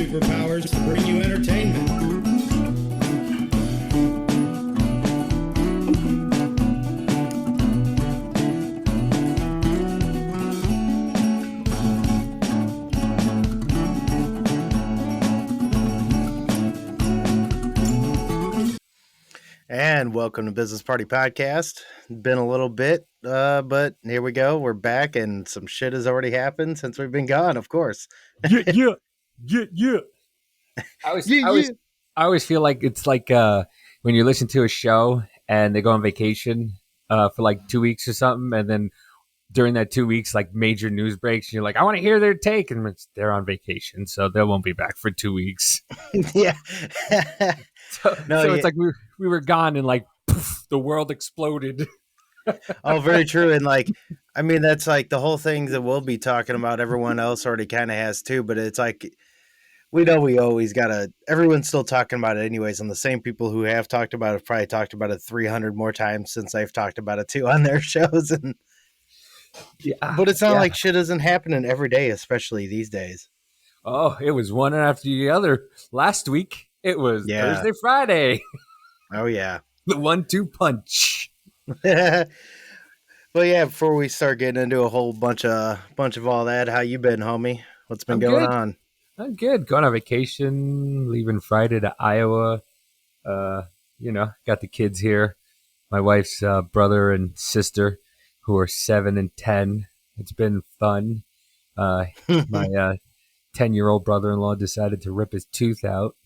superpowers to bring you entertainment. And welcome to Business Party Podcast. Been a little bit, but here we go. We're back, and some shit has already happened since we've been gone, of course. Yeah. I always feel like it's like when you listen to a show and they go on vacation for like 2 weeks or something, and then during that 2 weeks, like major news breaks, and you're like, I want to hear their take, and they're on vacation, so they won't be back for 2 weeks. Yeah. So it's like we were gone, and like poof, the world exploded. Oh, very true. And like, I mean, that's like the whole thing that we'll be talking about. Everyone else already kind of has too, but it's like, we know we always gotta, everyone's still talking about it anyways. And the same people who have talked about it have probably talked about it 300 more times since I've talked about it too on their shows. And but it's not like shit isn't happening every day, especially these days. Oh, it was one after the other. Last week, it was Thursday, Friday. Oh, yeah. The 1-2 punch. Well, yeah, before we start getting into a whole bunch of all that, how you been, homie? What's been going on? I'm good. Going on vacation, leaving Friday to Iowa. Got the kids here. My wife's brother and sister, who are 7 and 10. It's been fun. My 10-year-old brother-in-law decided to rip his tooth out.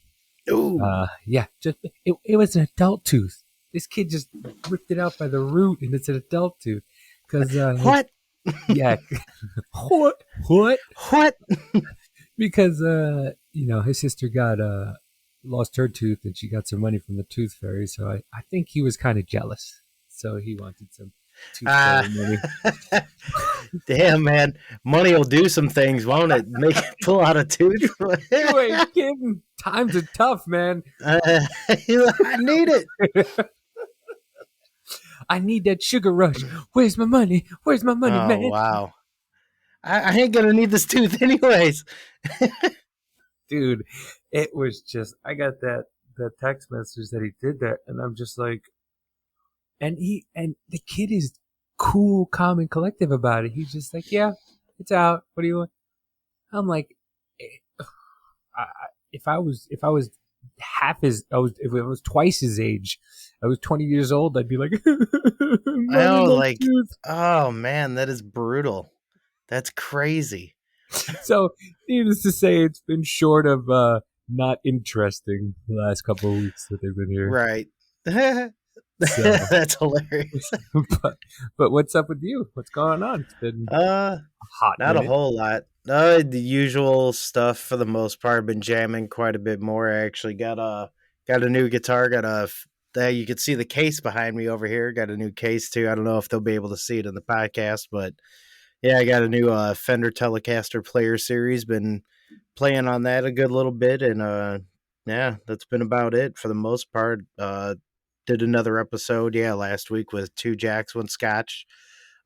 Ooh. It was an adult tooth. This kid just ripped it out by the root, and it's an adult tooth. What? Yeah. What? Because his sister got lost her tooth, and she got some money from the tooth fairy. So I think he was kind of jealous. So he wanted some tooth fairy money. Damn, man, money will do some things, won't it? Make it pull out a tooth. You ain't kidding. Times are tough, man. I need it. I need that sugar rush. Where's my money? Where's my money, man? Oh, wow. I ain't going to need this tooth anyways. Dude, it was just, I got that text message that he did that, and I'm just like, and the kid is cool, calm, and collective about it. He's just like, yeah, it's out. What do you want? I'm like, if I was if I was twice his age, I was 20 years old, I'd be like, oh man, that is brutal. That's crazy. So, needless to say, it's been short of not interesting the last couple of weeks that they've been here. Right. So, that's hilarious. but what's up with you? What's going on? It's been hot. Not a whole lot. The usual stuff for the most part. Been jamming quite a bit more. I actually got a new guitar. You can see the case behind me over here. Got a new case too. I don't know if they'll be able to see it in the podcast, but yeah, I got a new Fender Telecaster Player Series. Been playing on that a good little bit, and that's been about it for the most part. Did another episode, last week with 2 Jacks, 1 Scotch.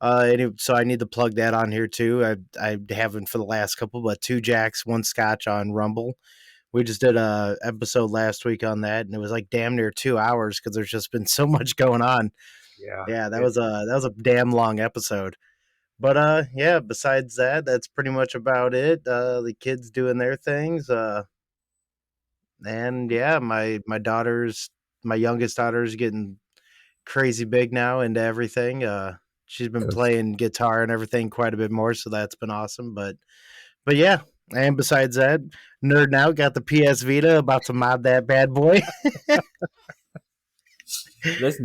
So I need to plug that on here too. I haven't for the last couple, but 2 Jacks, 1 Scotch on Rumble. We just did a episode last week on that, and it was like damn near 2 hours because there's just been so much going on. Yeah, that was a damn long episode. But besides that, that's pretty much about it. The kids doing their things, and yeah, my youngest daughter's getting crazy big now into everything. She's been playing guitar and everything quite a bit more, so that's been awesome. But yeah, and besides that, nerding out, got the PS Vita, about to mod that bad boy. Listen,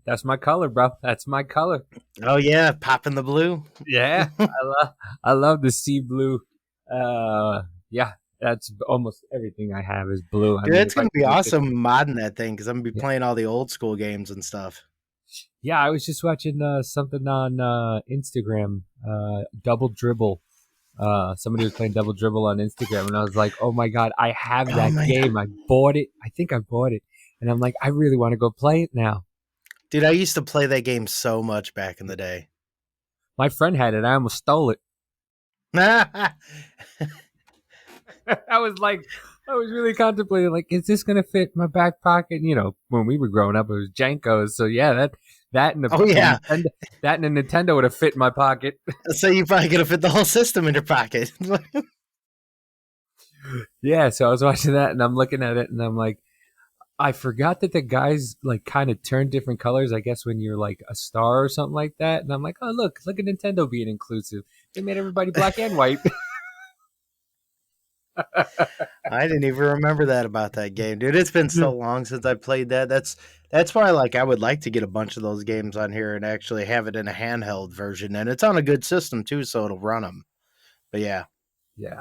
that's my color, bro. That's my color. Oh yeah, popping the blue. Yeah, I love the sea blue. That's almost everything I have is blue. Dude, it's going to be awesome modding that thing because I'm going to be playing all the old school games and stuff. Yeah, I was just watching something on Instagram, Double Dribble. Somebody was playing Double Dribble on Instagram, and I was like, oh my God, I have that game. God. I bought it. I think I bought it. And I'm like, I really want to go play it now. Dude, I used to play that game so much back in the day. My friend had it. I almost stole it. I was like, I was really contemplating, like, is this gonna fit my back pocket? You know, when we were growing up, it was Jenkos, so yeah, that and Oh a yeah, Nintendo, that and a Nintendo would have fit in my pocket. so you probably could have fit the whole system in your pocket. Yeah, so I was watching that, and I'm looking at it, and I'm like, I forgot that the guys like kind of turn different colors. I guess when you're like a star or something like that, and I'm like, oh look at Nintendo being inclusive. They made everybody black and white. I didn't even remember that about that game, dude. It's been so long since I played that. That's why like I would like to get a bunch of those games on here and actually have it in a handheld version, and it's on a good system too, so it'll run them. But yeah, Yeah.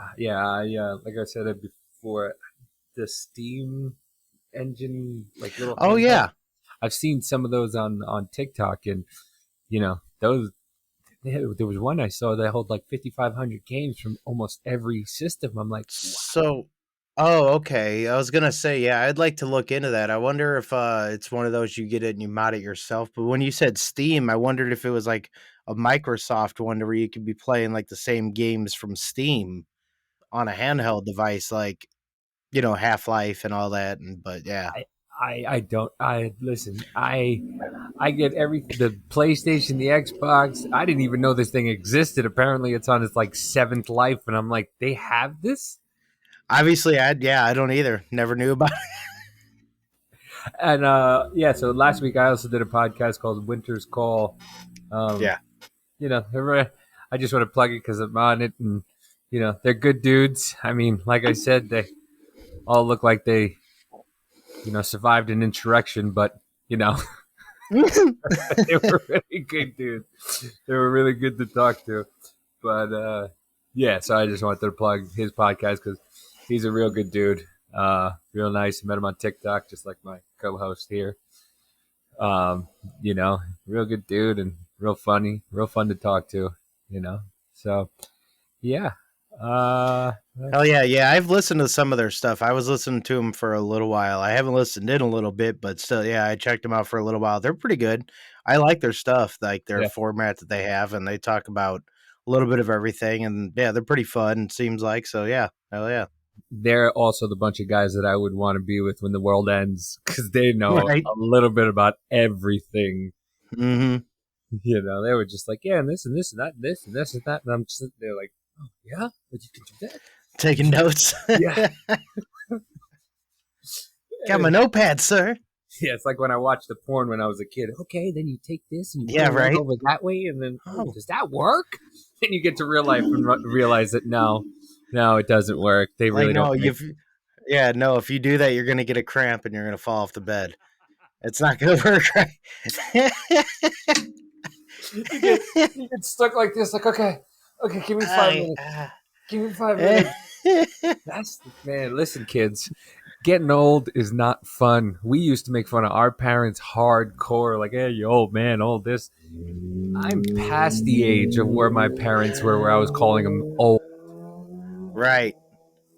Like I said it before, the Steam engine, like little oh handheld. yeah, I've seen some of those on TikTok, and you know those. There was one I saw that held like 5,500 games from almost every system. I'm like, so. Oh, okay. I was gonna say, yeah, I'd like to look into that. I wonder if it's one of those you get it and you mod it yourself. But when you said Steam, I wondered if it was like a Microsoft one where you could be playing like the same games from Steam on a handheld device, like Half Life and all that. And but yeah, I don't. I listen. I get the PlayStation, the Xbox. I didn't even know this thing existed. Apparently, it's on its like seventh life, and I'm like, they have this. obviously, I don't either. Never knew about it. And yeah, so last week I also did a podcast called Winter's Call. Um, Yeah, I just want to plug it because I'm on it, and they're good dudes. I mean, like I said, they all look like they survived an insurrection, but they were really good dudes. They were really good to talk to. But yeah, so I just wanted to plug his podcast because he's a real good dude. Real nice. Met him on TikTok, just like my co-host here. Um, real good dude and real funny, real fun to talk to. So yeah. hell yeah, yeah. I've listened to some of their stuff. I was listening to them for a little while. I haven't listened in a little bit, but still, yeah, I checked them out for a little while. They're pretty good. I like their stuff, like their Yeah, format that they have, and they talk about a little bit of everything. And yeah, they're pretty fun. Seems like so. Yeah, hell yeah, they're also the bunch of guys that I would want to be with when the world ends because they know right. a little bit about everything. Mm-hmm. They were just like, yeah, and this and this and that, and this and this and that, and I'm just sitting there like, oh yeah, but you can do that. Taking notes. Yeah. Got my notepad, sir. Yeah, it's like when I watched the porn when I was a kid. Okay, then you take this and you Yeah, put it right. over that way, and then Oh, does that work? Then you get to real life and realize that no, it doesn't work. They like really no, don't make. yeah, no. If you do that, you're gonna get a cramp and you're gonna fall off the bed. It's not gonna work right. You get stuck like this. Like okay, give me 5 minutes. Give me 5 minutes. That's man. Listen, kids. Getting old is not fun. We used to make fun of our parents hardcore, like, hey, you old man, old this. I'm past the age of where my parents were, where I was calling them old. right.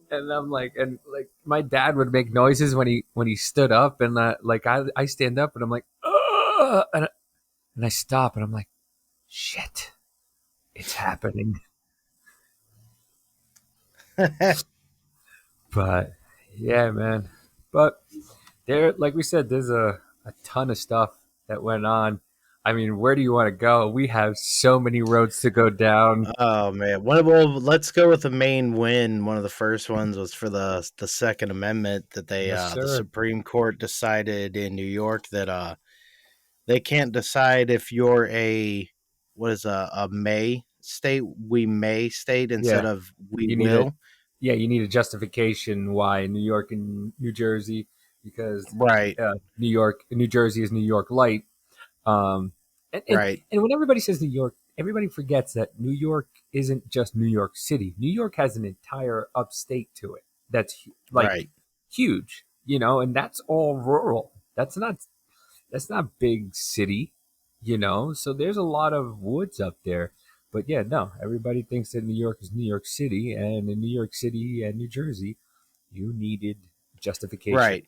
And I'm like, and like my dad would make noises when he stood up, and like I stand up, and I'm like, ugh, and I stop, and I'm like, shit, it's happening. But yeah, man. But there, like we said, there's a ton of stuff that went on. I mean, where do you want to go? We have so many roads to go down. Oh man. Well, let's go with the main win. One of the first ones was for the Second Amendment that Yes, the sir. Supreme Court decided in New York that they can't decide if you're a may state, we may state instead Yeah, of we you need a will. yeah, you need a justification why New York and New Jersey, because Right. New Jersey is New York light. Um, and, and Right. and when everybody says New York, everybody forgets that New York isn't just New York City. New York has an entire upstate to it that's like Right. huge, and that's all rural. That's not big city, So there's a lot of woods up there. But yeah, no, everybody thinks that New York is New York City, and in New York City and New Jersey, you needed justification, Right.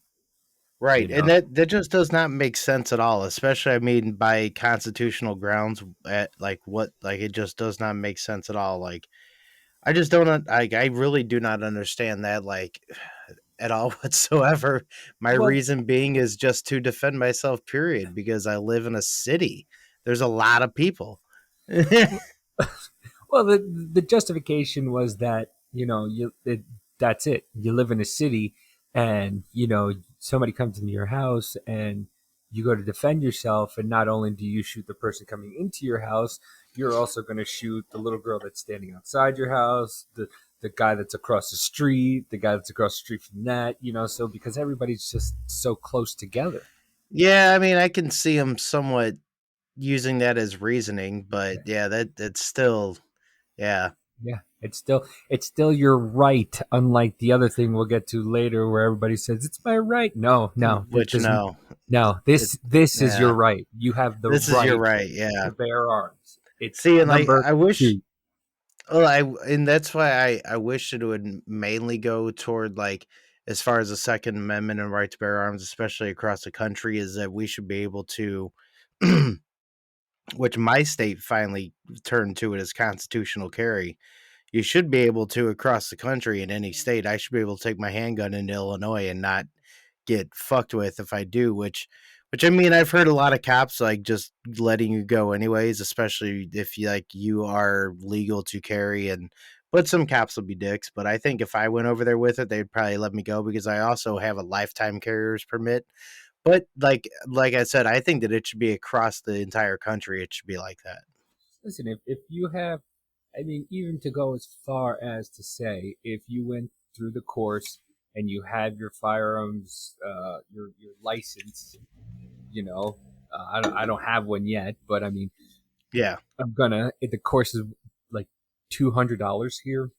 Right. you And know. that just does not make sense at all, especially I mean by constitutional grounds at like what like it just does not make sense at all. Like I just don't I really do not understand that like at all whatsoever. My Well, reason being is just to defend myself, period, because I live in a city. There's a lot of people. well, the justification was that that's it. You live in a city, and somebody comes into your house, and you go to defend yourself, and not only do you shoot the person coming into your house, you're also going to shoot the little girl that's standing outside your house, the guy that's across the street, the guy that's across the street from that. So because everybody's just so close together. Yeah, I mean, I can see him somewhat using that as reasoning, but yeah, that's still, yeah, Yeah, it's still your right. Unlike the other thing we'll get to later, where everybody says it's my right. No, no, which no, no. it, This is your yeah, right. You have the this is your right right, to yeah. bear arms. It's See, and like, number I wish, two. well, and that's why I wish it would mainly go toward like, as far as the Second Amendment and right to bear arms, especially across the country, is that we should be able to, which my state finally turned to it as constitutional carry. You should be able to across the country in any state. I should be able to take my handgun into Illinois and not get fucked with if I do, which I mean I've heard a lot of cops like just letting you go anyways, especially if you are legal to carry, and but some cops will be dicks, but I think if I went over there with it, they'd probably let me go because I also have a lifetime carrier's permit. But like I said, I think that it should be across the entire country. It should be like that. Listen, if you have, I mean, even to go as far as to say, if you went through the course and you had your firearms, your license, I don't have one yet, but I mean, Yeah. I'm gonna. The course is like $200 here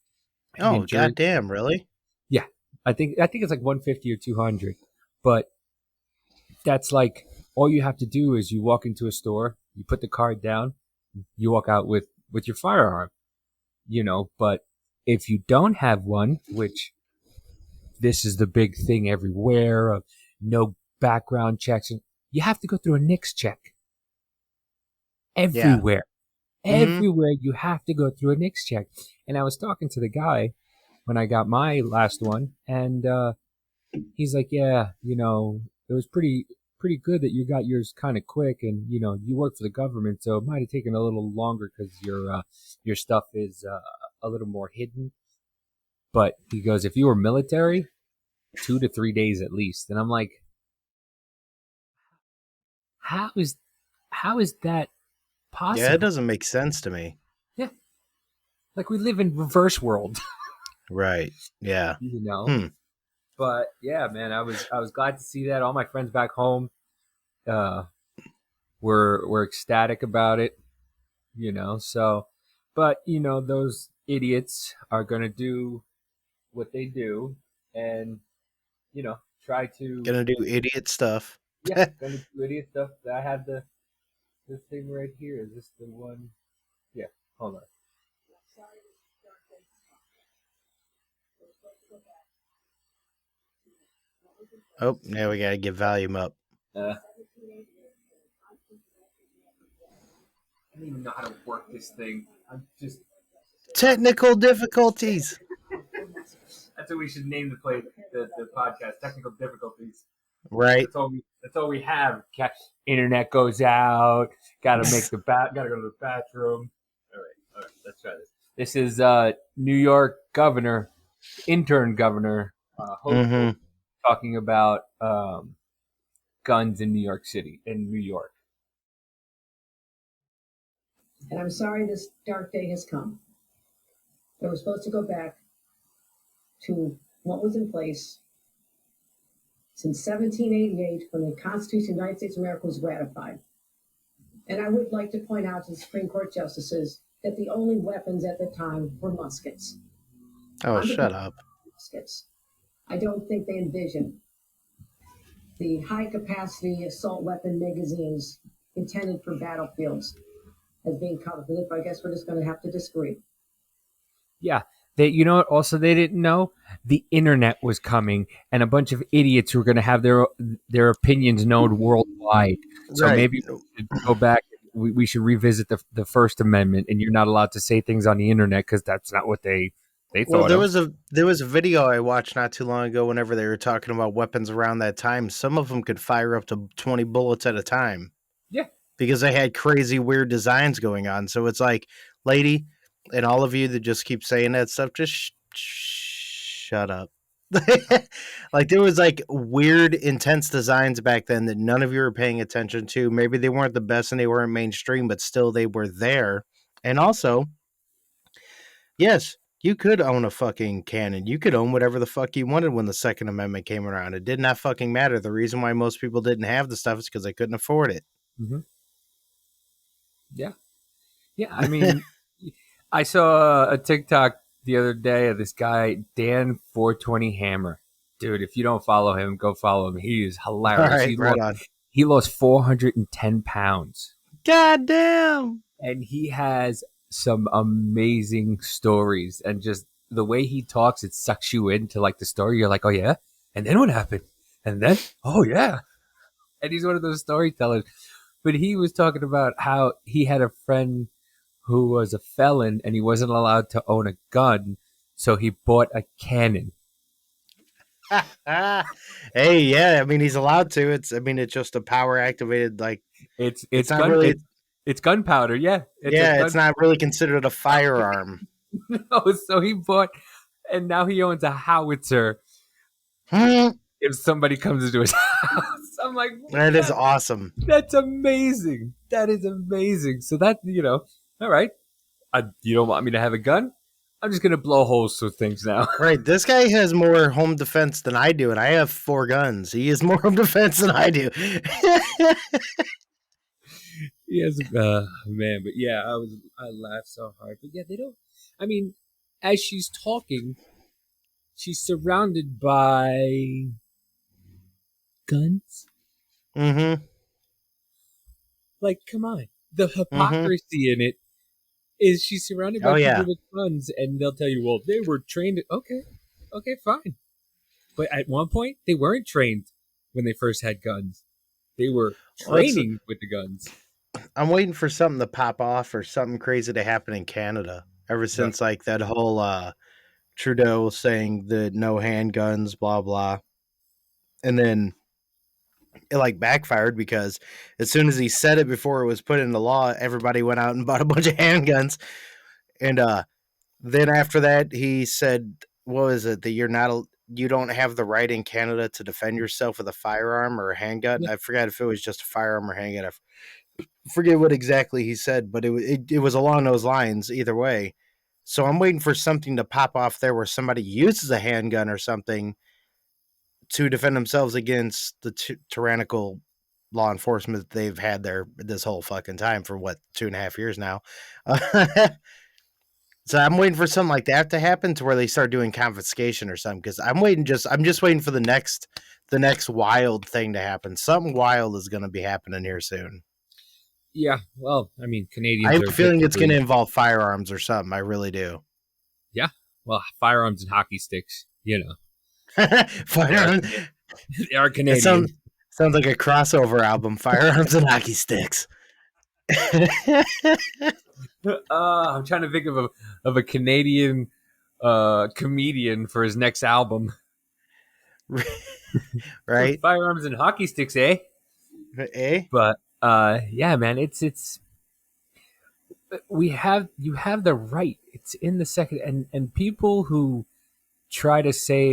in New Oh, Jersey. goddamn, really? Yeah, I think it's like 150 or 200, but that's like all you have to do is you walk into a store, you put the card down, you walk out with your firearm, But if you don't have one, which this is the big thing everywhere of no background checks, you have to go through a NICS check Yeah. everywhere. Mm-hmm. Everywhere you have to go through a NICS check. And I was talking to the guy when I got my last one, and he's like, "Yeah, it was pretty good that you got yours kind of quick, and you work for the government, so it might have taken a little longer because your stuff is a little more hidden." But he goes, "If you were military, 2 to 3 days at least." And I'm like, "How is that Yeah, it possible?" doesn't make sense to me. Yeah, like we live in reverse world, Right. Yeah. you know. Hmm. But yeah, man, I was glad to see that. All my friends back home uh, were ecstatic about it, So, but those idiots are gonna do what they do, and try to Gonna do idiot stuff. yeah, gonna do idiot stuff. I have this thing right here. Is this the one? Yeah, hold on. Oh, now we gotta get volume up. I don't even know how to work this thing. I'm just. Technical difficulties. That's what we should name the podcast. Technical difficulties. Right. That's all we have. Internet goes out. Got to make Got to go to the bathroom. All right. Let's try this. This is New York governor, intern governor, Mm-hmm. talking about guns in New York City, in New York. And I'm sorry this dark day has come. That we're supposed to go back to what was in place since 1788 when the Constitution of the United States of America was ratified. And I would like to point out to the Supreme Court justices that the only weapons at the time were muskets. Oh, shut up. Muskets. I don't think they envisioned the high-capacity assault weapon magazines intended for battlefields as being covered with it, but I guess we're just going to have to disagree. Yeah. What also they didn't know? The internet was coming, and a bunch of idiots were going to have their opinions known worldwide. So Right. maybe we should go back. We should revisit the First Amendment, and you're not allowed to say things on the internet because that's not what they They Well, thought of. there was a video I watched not too long ago. Whenever they were talking about weapons around that time, some of them could fire up to 20 bullets at a time Yeah. because they had crazy weird designs going on. So it's like, lady, and all of you that just keep saying that stuff, just shut up. Like there was like weird, intense designs back then that none of you were paying attention to. Maybe they weren't the best and they weren't mainstream, but still they were there. And also, yes, you could own a fucking cannon. You could own whatever the fuck you wanted when the Second Amendment came around. It did not fucking matter. The reason why most people didn't have the stuff is because they couldn't afford it. Mm-hmm. Yeah. Yeah. I mean, I saw a TikTok the other day of this guy, Dan 420 Hammer. Dude, if you don't follow him, go follow him. He is All hilarious. right, right on. He lost 410 pounds. God damn. And he has some amazing stories. And just the way he talks, it sucks you into like the story. You're like, oh, yeah? And then what happened? And then, oh, yeah. And he's one of those storytellers. But he was talking about how he had a friend who was a felon and he wasn't allowed to own a gun, so he bought a cannon. Hey, yeah, I mean he's allowed to. It's just a power activated like It's not really it's gunpowder, yeah. it's not really considered a firearm. No, so he bought, and now he owns a howitzer. If somebody comes into his house, I'm like, That is awesome. That's amazing. That is amazing. So that, all right. You don't want me to have a gun? I'm just going to blow holes through things now. Right. This guy has more home defense than I do, and I have 4 guns. He has more home defense than I do. Yes, man. But yeah, I laughed so hard. But yeah, they don't. I mean, as she's talking, she's surrounded by guns. Mm-hmm. Like, come on. The hypocrisy in it is she's surrounded by people with guns, and they'll tell you, well, they were trained. Okay, fine. But at one point, they weren't trained when they first had guns. They were training with the guns. I'm waiting for something to pop off or something crazy to happen in Canada. Ever since like that whole Trudeau saying the no handguns, blah blah, and then it like backfired because as soon as he said it before it was put into law, everybody went out and bought a bunch of handguns. And then after that, he said, "What was it? That you don't have the right in Canada to defend yourself with a firearm or a handgun." Yeah. I forgot if it was just a firearm or handgun. I forget what exactly he said, but it was along those lines either way. So I'm waiting for something to pop off there where somebody uses a handgun or something to defend themselves against the tyrannical law enforcement that they've had there this whole fucking time for 2.5 years now. So I'm waiting for something like that to happen to where they start doing confiscation or something. Because I'm just waiting for the next wild thing to happen. Something wild is going to be happening here soon. Yeah, well, I mean, Canadians. I'm feeling it's going to involve firearms or something. I really do. Yeah, well, firearms and hockey sticks. Firearms. They are Canadian. Sounds like a crossover album. Firearms and hockey sticks. I'm trying to think of a Canadian comedian for his next album. Right? Firearms and hockey sticks, eh? Eh? But yeah, man, it's you have the right. It's in the second, and people who try to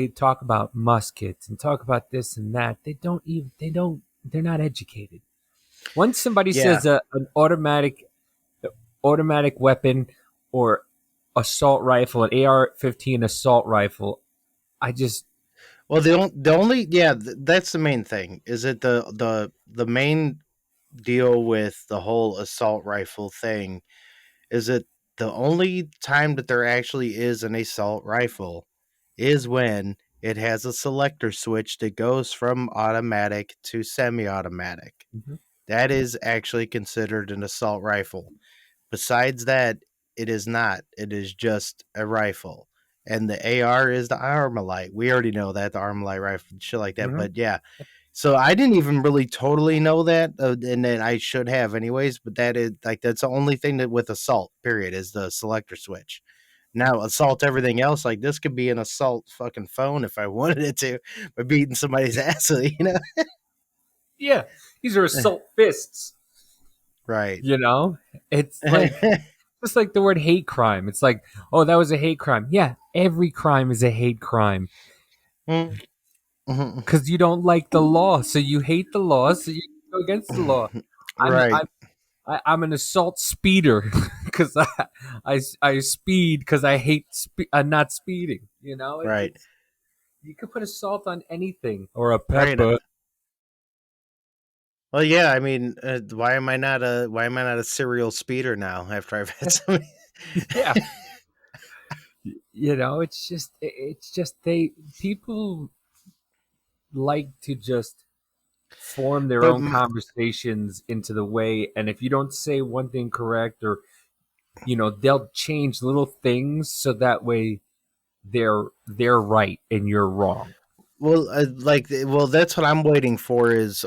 talk about muskets and talk about this and that, they're not educated. Once somebody says an automatic weapon or assault rifle, an AR-15 assault rifle, that's the main thing. Is it the main deal with the whole assault rifle thing? Is it the only time that there actually is an assault rifle is when it has a selector switch that goes from automatic to semi-automatic. Mm-hmm. That is actually considered an assault rifle. Besides that, it is not. It is just a rifle. And the AR is the Armalite. We already know that, the Armalite rifle, shit like that. Mm-hmm. But yeah. So I didn't even really totally know that, and then I should have anyways. But that is that's the only thing that with assault, period, is the selector switch. now assault everything else. Like this could be an assault fucking phone if I wanted it to, by beating somebody's ass, Yeah, these are assault fists. Right. You know, it's like just like the word hate crime. It's like, oh, that was a hate crime. Yeah, every crime is a hate crime because you don't like the law, so you hate the law, so you go against the law. I'm Right. I'm I'm an assault speeder because I speed because I hate not speeding. You know, Right. it's you could put assault on anything or a Right. pepper. Well, yeah. I mean, why am I not a serial speeder now after I've had so many? Yeah, you know, it's just they people like to just form their But own conversations into the way, and if you don't say one thing correct, or they'll change little things so that way they're right and you're wrong. well, that's what I'm waiting for is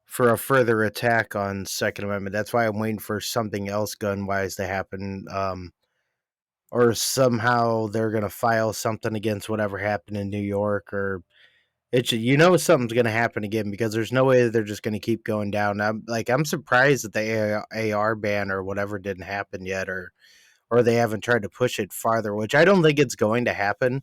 for a further attack on Second Amendment. That's why I'm waiting for something else gun wise to happen. Or somehow they're gonna file something against whatever happened in New York, or something's gonna happen again because there's no way that they're just gonna keep going down. I'm surprised that the AR ban or whatever didn't happen yet, or they haven't tried to push it farther, which I don't think it's going to happen.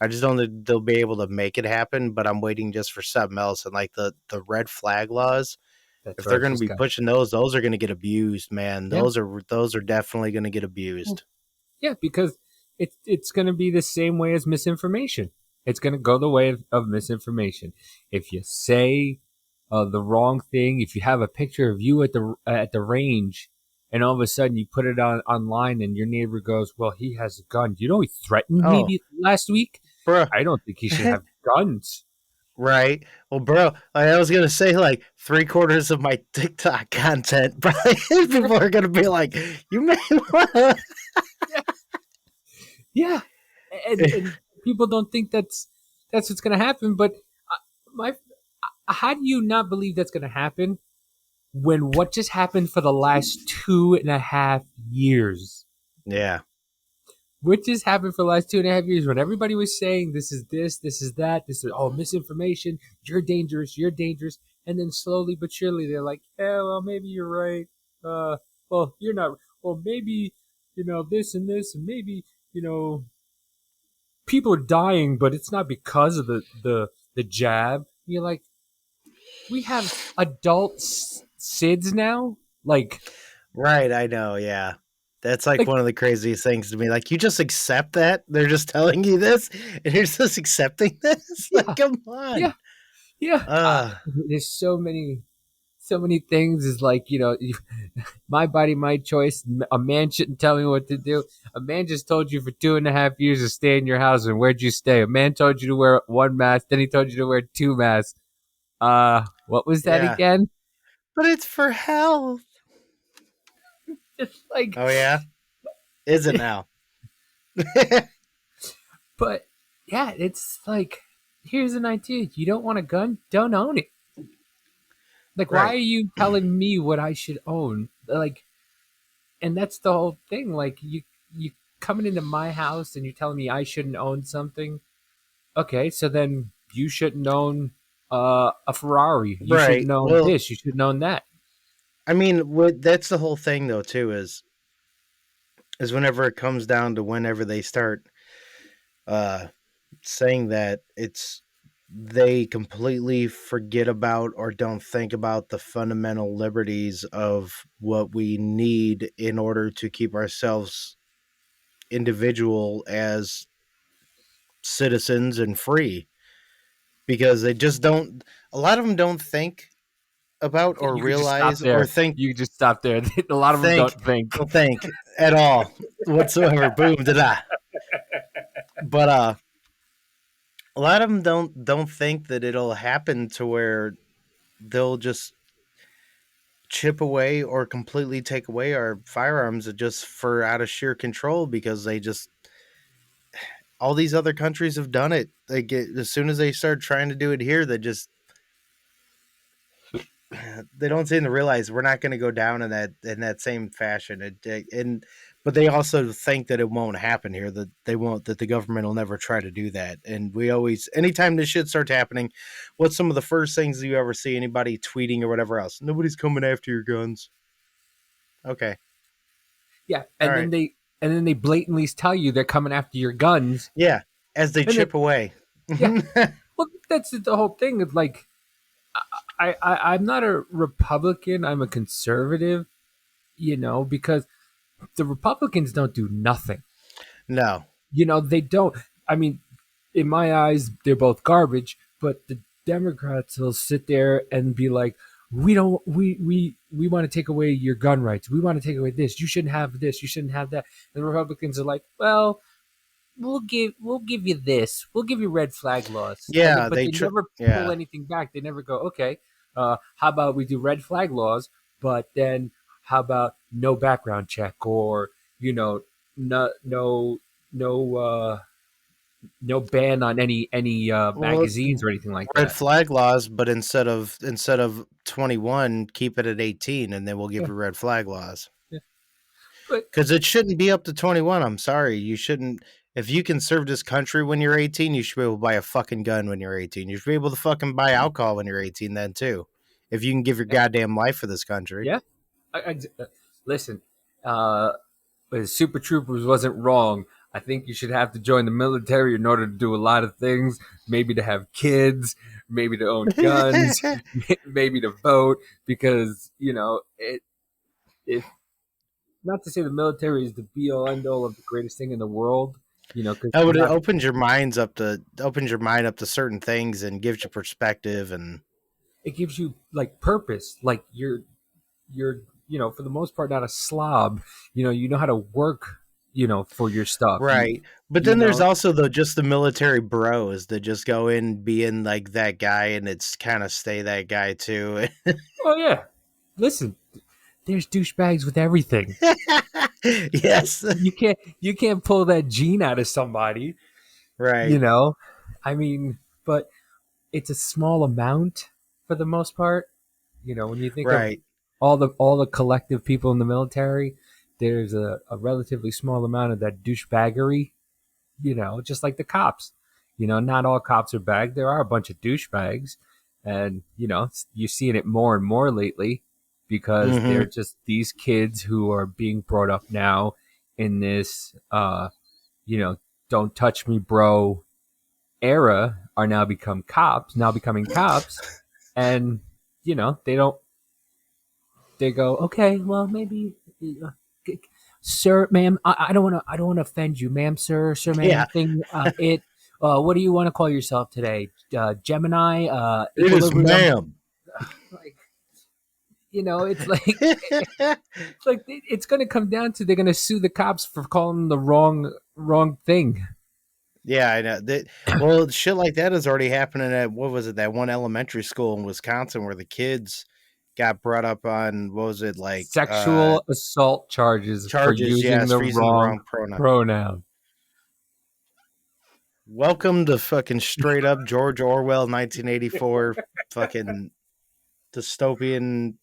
I just don't think they'll be able to make it happen, but I'm waiting just for something else. And like the red flag laws, That's if what I they're was going to just be going. pushing those are going to get abused, man. Yeah, Those are definitely going to get abused. yeah, because it's going to be the same way as misinformation. It's going to go the way of misinformation. If you say the wrong thing, if you have a picture of you at the range, and all of a sudden you put it on online, and your neighbor goes, "Well, he has a gun. You know, he threatened me Oh, last week. bro. I don't think he should have guns." Right. Well, bro, I was gonna say like 3/4 of my TikTok content, probably people are gonna be like, "You may want." Yeah, and people don't think that's what's going to happen. But my, how do you not believe that's going to happen when what just happened for the last 2.5 years? Yeah. What just happened for the last 2.5 years when everybody was saying this is that, this is misinformation, you're dangerous, and then slowly but surely they're like, yeah, well maybe you're right, well you're not, well maybe this and this, and maybe you know people are dying, but it's not because of the jab. You're like, we have adult SIDS now. Right, I know, yeah. That's like Like one of the craziest things to me. Like, you just accept that? They're just telling you this, and you're just accepting this? Like, yeah, come yeah, on. yeah. Uh, There's so many things. Is like my body, my choice. A man shouldn't tell me what to do. A man just told you for 2.5 years to stay in your house, and where'd you stay? A man told you to wear one mask, then he told you to wear two masks. What was that yeah. again? But it's for health. It's like, Oh, yeah? Is it now? but yeah, it's like, here's an idea. You don't want a gun? Don't own it. Like, why are Right. you telling me what I should own? Like, and that's the whole thing. Like, you coming into my house and you're telling me I shouldn't own something. Okay, so then you shouldn't own a Ferrari. You Right. shouldn't own Well, this. You shouldn't own that. I mean, that's the whole thing, though, too, is whenever it comes down to whenever they start uh, saying that, they completely forget about or don't think about the fundamental liberties of what we need in order to keep ourselves individual as citizens and free, because they just don't, a lot of them don't think about or You could just stop realize or there. You could just stop there. A lot of them think don't think. think at all whatsoever. Boom, da da. But a lot of them don't think that it'll happen to where they'll just chip away or completely take away our firearms just for out of sheer control, because they just, all these other countries have done it. They get, as soon as they start trying to do it here, they don't seem to realize we're not going to go down in that same fashion. And but they also think that it won't happen here, that the government will never try to do that. And we always, anytime this shit starts happening, what's some of the first things you ever see anybody tweeting or whatever else? Nobody's coming after your guns. Okay. Yeah, All and right. then they blatantly tell you they're coming after your guns. Yeah. As they And chip away. Yeah. Well, that's the whole thing. It's like I'm not a Republican. I'm a conservative. Because the Republicans don't do nothing. No. They don't. I mean, in my eyes, they're both garbage. But the Democrats will sit there and be like, "We don't. We want to take away your gun rights. We want to take away this. You shouldn't have this. You shouldn't have that." And the Republicans are like, "Well, we'll give you this. We'll give you red flag laws." Yeah, But they never pull yeah. anything back. They never go, "Okay, how about we do red flag laws, but then how about no background check, or no no ban on any Well, it's magazines or anything like red that." flag laws, but instead of 21, keep it at 18, and then we'll give Yeah, you red flag laws. yeah. But Because it shouldn't be up to 21. I'm sorry. You shouldn't. If you can serve this country when you're 18, you should be able to buy a fucking gun when you're 18. You should be able to fucking buy alcohol when you're 18 then, too. If you can give your yeah, goddamn life for this country. yeah. Listen, uh, Super Troopers wasn't wrong. I think you should have to join the military in order to do a lot of things. Maybe to have kids, maybe to own guns, maybe to vote. Because if not to say the military is the be all end all of the greatest thing in the world, because No, you but it have opens your mind up to certain things and gives you perspective and it gives you like purpose. Like you're for the most part not a slob. You know how to work. For your stuff. right. But You then there's know. also just the military bros that just go in being like that guy and it's kind of stay that guy too. Oh yeah. Listen, there's douchebags with everything. Yes. You can't pull that gene out of somebody. You Right. know. I mean, but it's a small amount for the most part. When you think of Right. all the collective people in the military, there's a relatively small amount of that douchebaggery. Just like the cops. Not all cops are bad. There are a bunch of douchebags, and you're seeing it more and more lately because they're Mhm. just these kids who are being brought up now in this, don't touch me, bro era are now becoming cops, and they don't. They go, okay, well, maybe, uh, sir, ma'am, I don't want to offend you, ma'am, sir, ma'am, Yeah. thing, it. What do you want to call yourself today? Gemini, It is equilibrium. ma'am. Like, it's going to come down to they're going to sue the cops for calling them the wrong thing. Yeah, I know. Well, shit like that is already happening at what was it? That one elementary school in Wisconsin where the kids got brought up on what was it like Sexual assault charges for charges, using yes, the for using the wrong wrong pronoun. pronoun. Welcome to fucking straight up George Orwell 1984 fucking dystopian.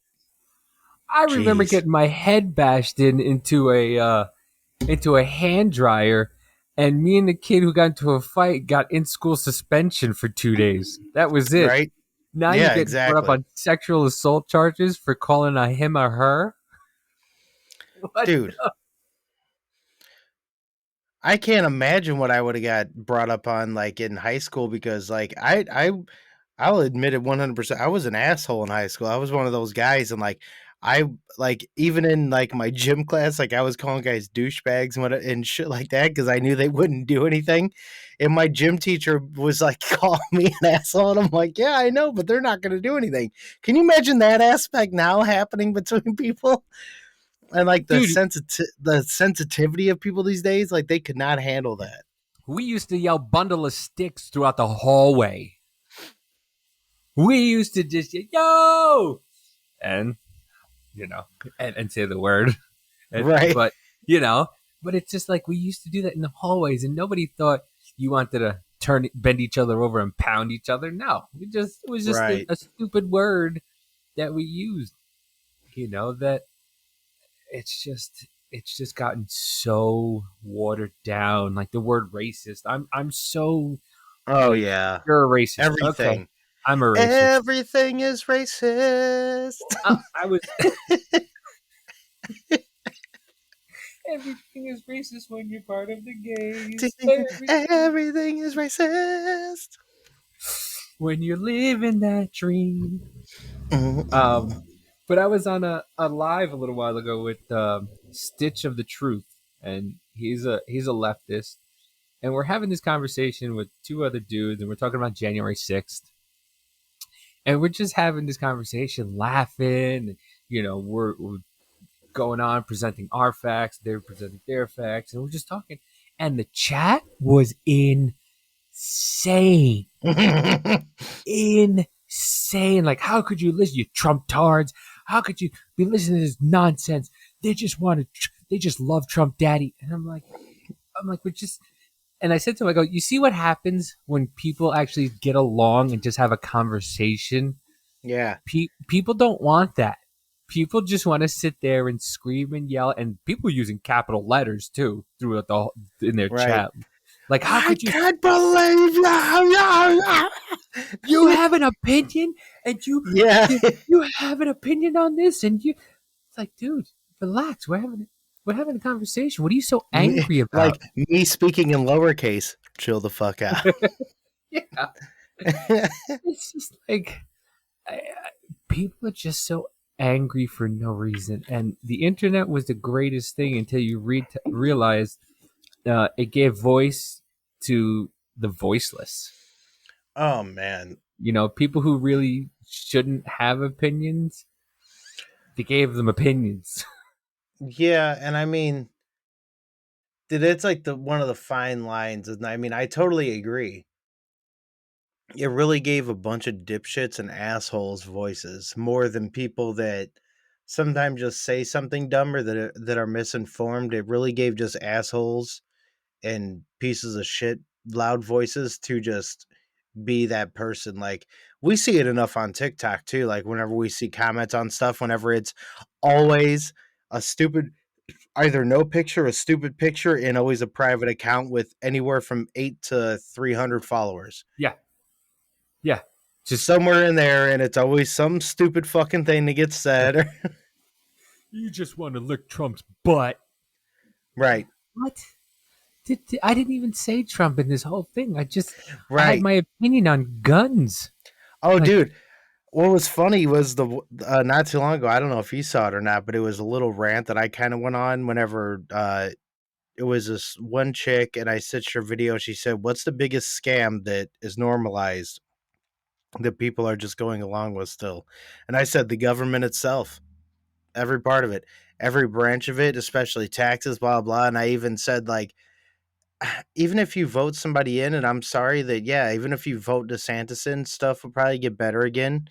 I remember Jeez. getting my head bashed into a hand dryer, and me and the kid who got into a fight got in school suspension for 2 days. That was it. Right? Now you're Yeah, getting brought up exactly. on sexual assault charges for calling a him or her. What? Dude, I can't imagine what I would have got brought up on like in high school because like I'll admit it 100%. I was an asshole in high school. I was one of those guys and I like even in like my gym class like I was calling guys douchebags and shit like that cuz I knew they wouldn't do anything. And my gym teacher was like calling me an asshole and I'm like, "Yeah, I know, but they're not going to do anything." Can you imagine that aspect now happening between people? And like Dude, the sensitivity of people these days, like they could not handle that. we used to yell bundle of sticks throughout the hallway. We used to just yo, and and say the word. Right. But but it's just like we used to do that in the hallways, and nobody thought you wanted to bend each other over and pound each other. No, it was just Right. a stupid word that we used. That it's just it's just gotten so watered down. Like the word racist. I'm so Oh like, yeah, you're a racist. Okay, everything. I'm a racist. Everything is racist. I was everything is racist when you're part of the gays. Everything is racist. When you're living that dream. Mm-mm. Um, but I was on a live a little while ago with Stitch of the Truth, and he's a leftist, and we're having this conversation with two other dudes, and we're talking about January 6th, and we're just having this conversation, laughing. We're going on presenting our facts, they're presenting their facts, and we're just talking, and the chat was insane. Insane. Like, how could you listen, you Trump tards? How could you be listening to this nonsense? They just love Trump daddy. And we're just, and I said to him, I go, you see what happens when people actually get along and just have a conversation? Yeah, People don't want that. People just want to sit there and scream and yell, and people using capital letters too throughout in their right. chat. Like, how I could you can't believe you have an opinion and you Yeah. you have an opinion on this and you it's like, dude, relax, we're having a conversation. What are you so angry about? Like me speaking in lowercase. Chill the fuck out. Yeah, it's just like people are just so angry for no reason, and the internet was the greatest thing until you realize it gave voice to the voiceless. Oh man. People who really shouldn't have opinions, they gave them opinions. Yeah, and I mean, dude, it's like the one of the fine lines, and I mean, I totally agree. It really gave a bunch of dipshits and assholes voices more than people that sometimes just say something dumb or that are misinformed. It really gave just assholes and pieces of shit loud voices to just be that person. Like we see it enough on TikTok too. Like whenever we see comments on stuff, whenever it's always a stupid either no picture, a stupid picture, and always a private account with anywhere from 8 to 300 followers. Yeah, yeah, just Somewhere in there, and it's always some stupid fucking thing that gets said. you just want to lick Trump's butt. Right. What? I didn't even say Trump in this whole thing. I had Right. my opinion on guns. Oh, Like, dude. What was funny was the not too long ago. I don't know if you saw it or not, but it was a little rant that I kind of went on whenever it was this one chick, and I searched her video. She said, "What's the biggest scam that is normalized that people are just going along with still?" And I said, "The government itself, every part of it, every branch of it, especially taxes, blah blah." And I even said like, even if you vote somebody in, and I'm sorry that yeah, even if you vote DeSantis in, stuff will probably get better again.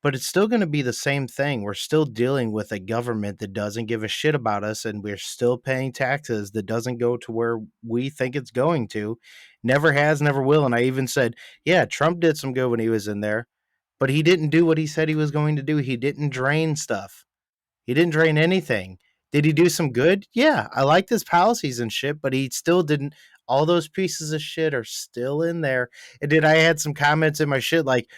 But it's still going to be the same thing. We're still dealing with a government that doesn't give a shit about us, and we're still paying taxes that doesn't go to where we think it's going to. Never has, never will. And I even said, yeah, Trump did some good when he was in there, but he didn't do what he said he was going to do. He didn't drain stuff. He didn't drain anything. Did he do some good? Yeah, I liked his policies and shit, but he still didn't. All those pieces of shit are still in there. And then I had some comments in my shit like,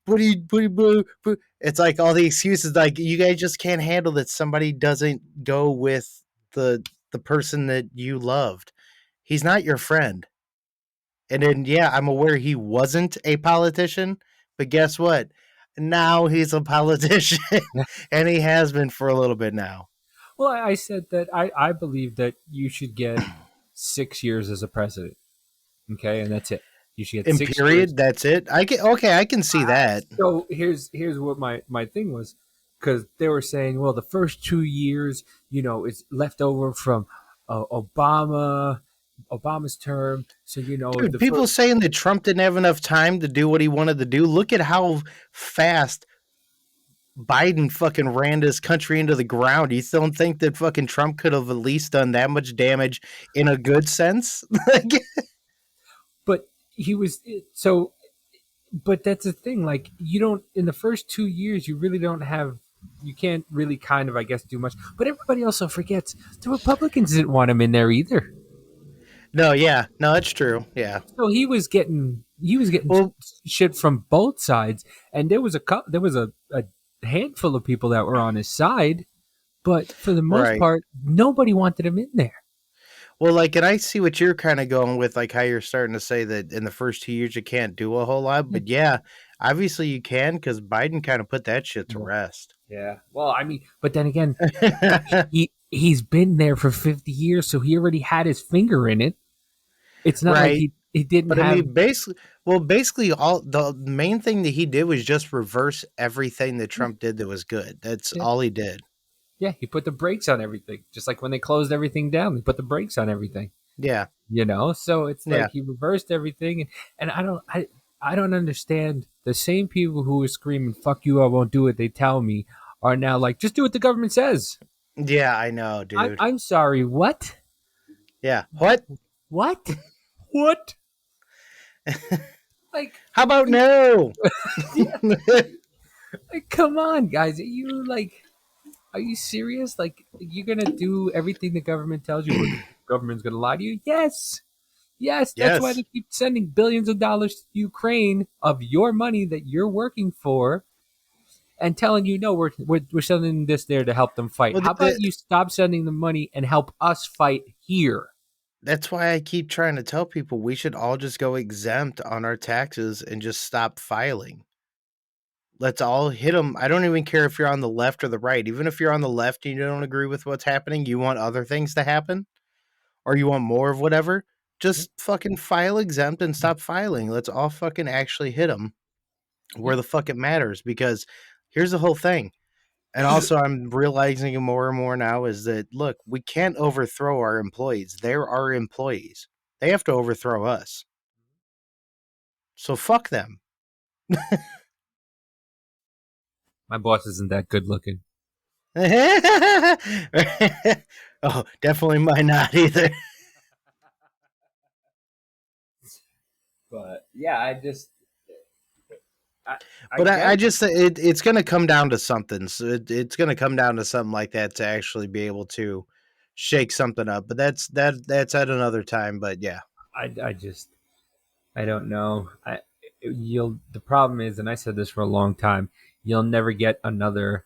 it's like all the excuses. Like you guys just can't handle that somebody doesn't go with the person that you loved. He's not your friend. And then yeah, I'm aware he wasn't a politician, but guess what? Now he's a politician, and he has been for a little bit now. well, I said that I believe that you should get 6 years as a president. Okay, and that's it. You should get In 6 years. period, that's it. I get okay. I can see that. So here's what my thing was, because they were saying, well, the first 2 years, it's left over from Obama's term. So Dude, people saying that Trump didn't have enough time to do what he wanted to do. Look at how fast Biden fucking ran this country into the ground. You still don't think that fucking Trump could have at least done that much damage in a good sense? but he was so. But that's the thing. Like, you don't in the first 2 years, you really don't have you can't really kind of, I guess, do much. But everybody also forgets the Republicans didn't want him in there either. No, yeah, no, it's true. Yeah. So he was getting Well, shit from both sides, and there was a handful of people that were on his side, but for the most right. part, nobody wanted him in there. Well, like, and I see what you're kind of going with, like how you're starting to say that in the first 2 years you can't do a whole lot, but yeah, obviously you can because Biden kind of put that shit to Yeah. rest. Yeah. Well, I mean, but then again, he's been there for 50 years, so he already had his finger in it. It's not like Right. he didn't But I have. mean, basically, all the main thing that he did was just reverse everything that Trump did that was good. That's Yeah, all he did. yeah, he put the brakes on everything, just like when they closed everything down, they put the brakes on everything. Yeah, So it's yeah. like he reversed everything, and I don't understand the same people who were screaming "fuck you, I won't do it." They tell me are now like, just do what the government says. Yeah, I know, dude. I'm sorry, what? Yeah. What? What? What? Like, How about no? like, come on, guys. Are you serious? Like, you're gonna do everything the government tells you, but the government's gonna lie to you? Yes. Yes, that's why Yes. they keep sending billions of dollars to Ukraine of your money that you're working for and telling you, no, we're sending this there to help them fight. Well, How about you stop sending the money and help us fight here? that's why I keep trying to tell people we should all just go exempt on our taxes and just stop filing. Let's all hit them. I don't even care if you're on the left or the right. Even if you're on the left and you don't agree with what's happening, you want other things to happen or you want more of whatever, just fucking file exempt and stop filing. Let's all fucking actually hit them Yeah. where the fuck it matters because here's the whole thing. And also, I'm realizing more and more now is that, look, we can't overthrow our employees. They're our employees. They have to overthrow us. So fuck them. My boss isn't that good looking. Oh, definitely mine not either. But yeah, I, But I guess just it's going to come down to something. So it's going to come down to something like that to actually be able to shake something up. But that's at another time. But yeah, I just I don't know. The problem is, and I said this for a long time, you'll never get another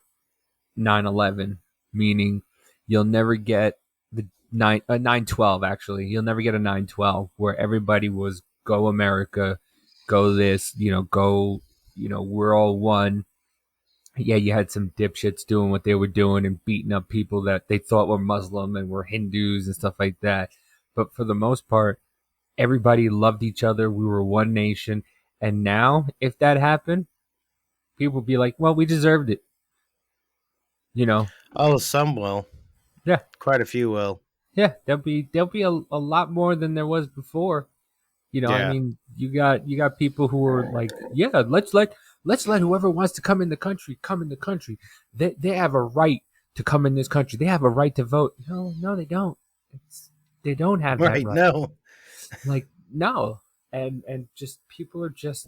9/11, meaning you'll never get the 9/12. Actually, you'll never get a 9/12 where everybody was go America, go this, go, we're all one. Yeah, you had some dipshits doing what they were doing and beating up people that they thought were Muslim and were Hindus and stuff like that. But for the most part, everybody loved each other. We were one nation. And now, if that happened, people would be like, well, we deserved it. You know? oh, some will. Yeah. Quite a few will. Yeah. There'll be a lot more than there was before. I Yeah. mean, you got people who are like, yeah, let's let whoever wants to come in the country come in the country. They have a right to come in this country. They have a right to vote. No, they don't. They don't have that Right. right. No. Like, no. And just people are just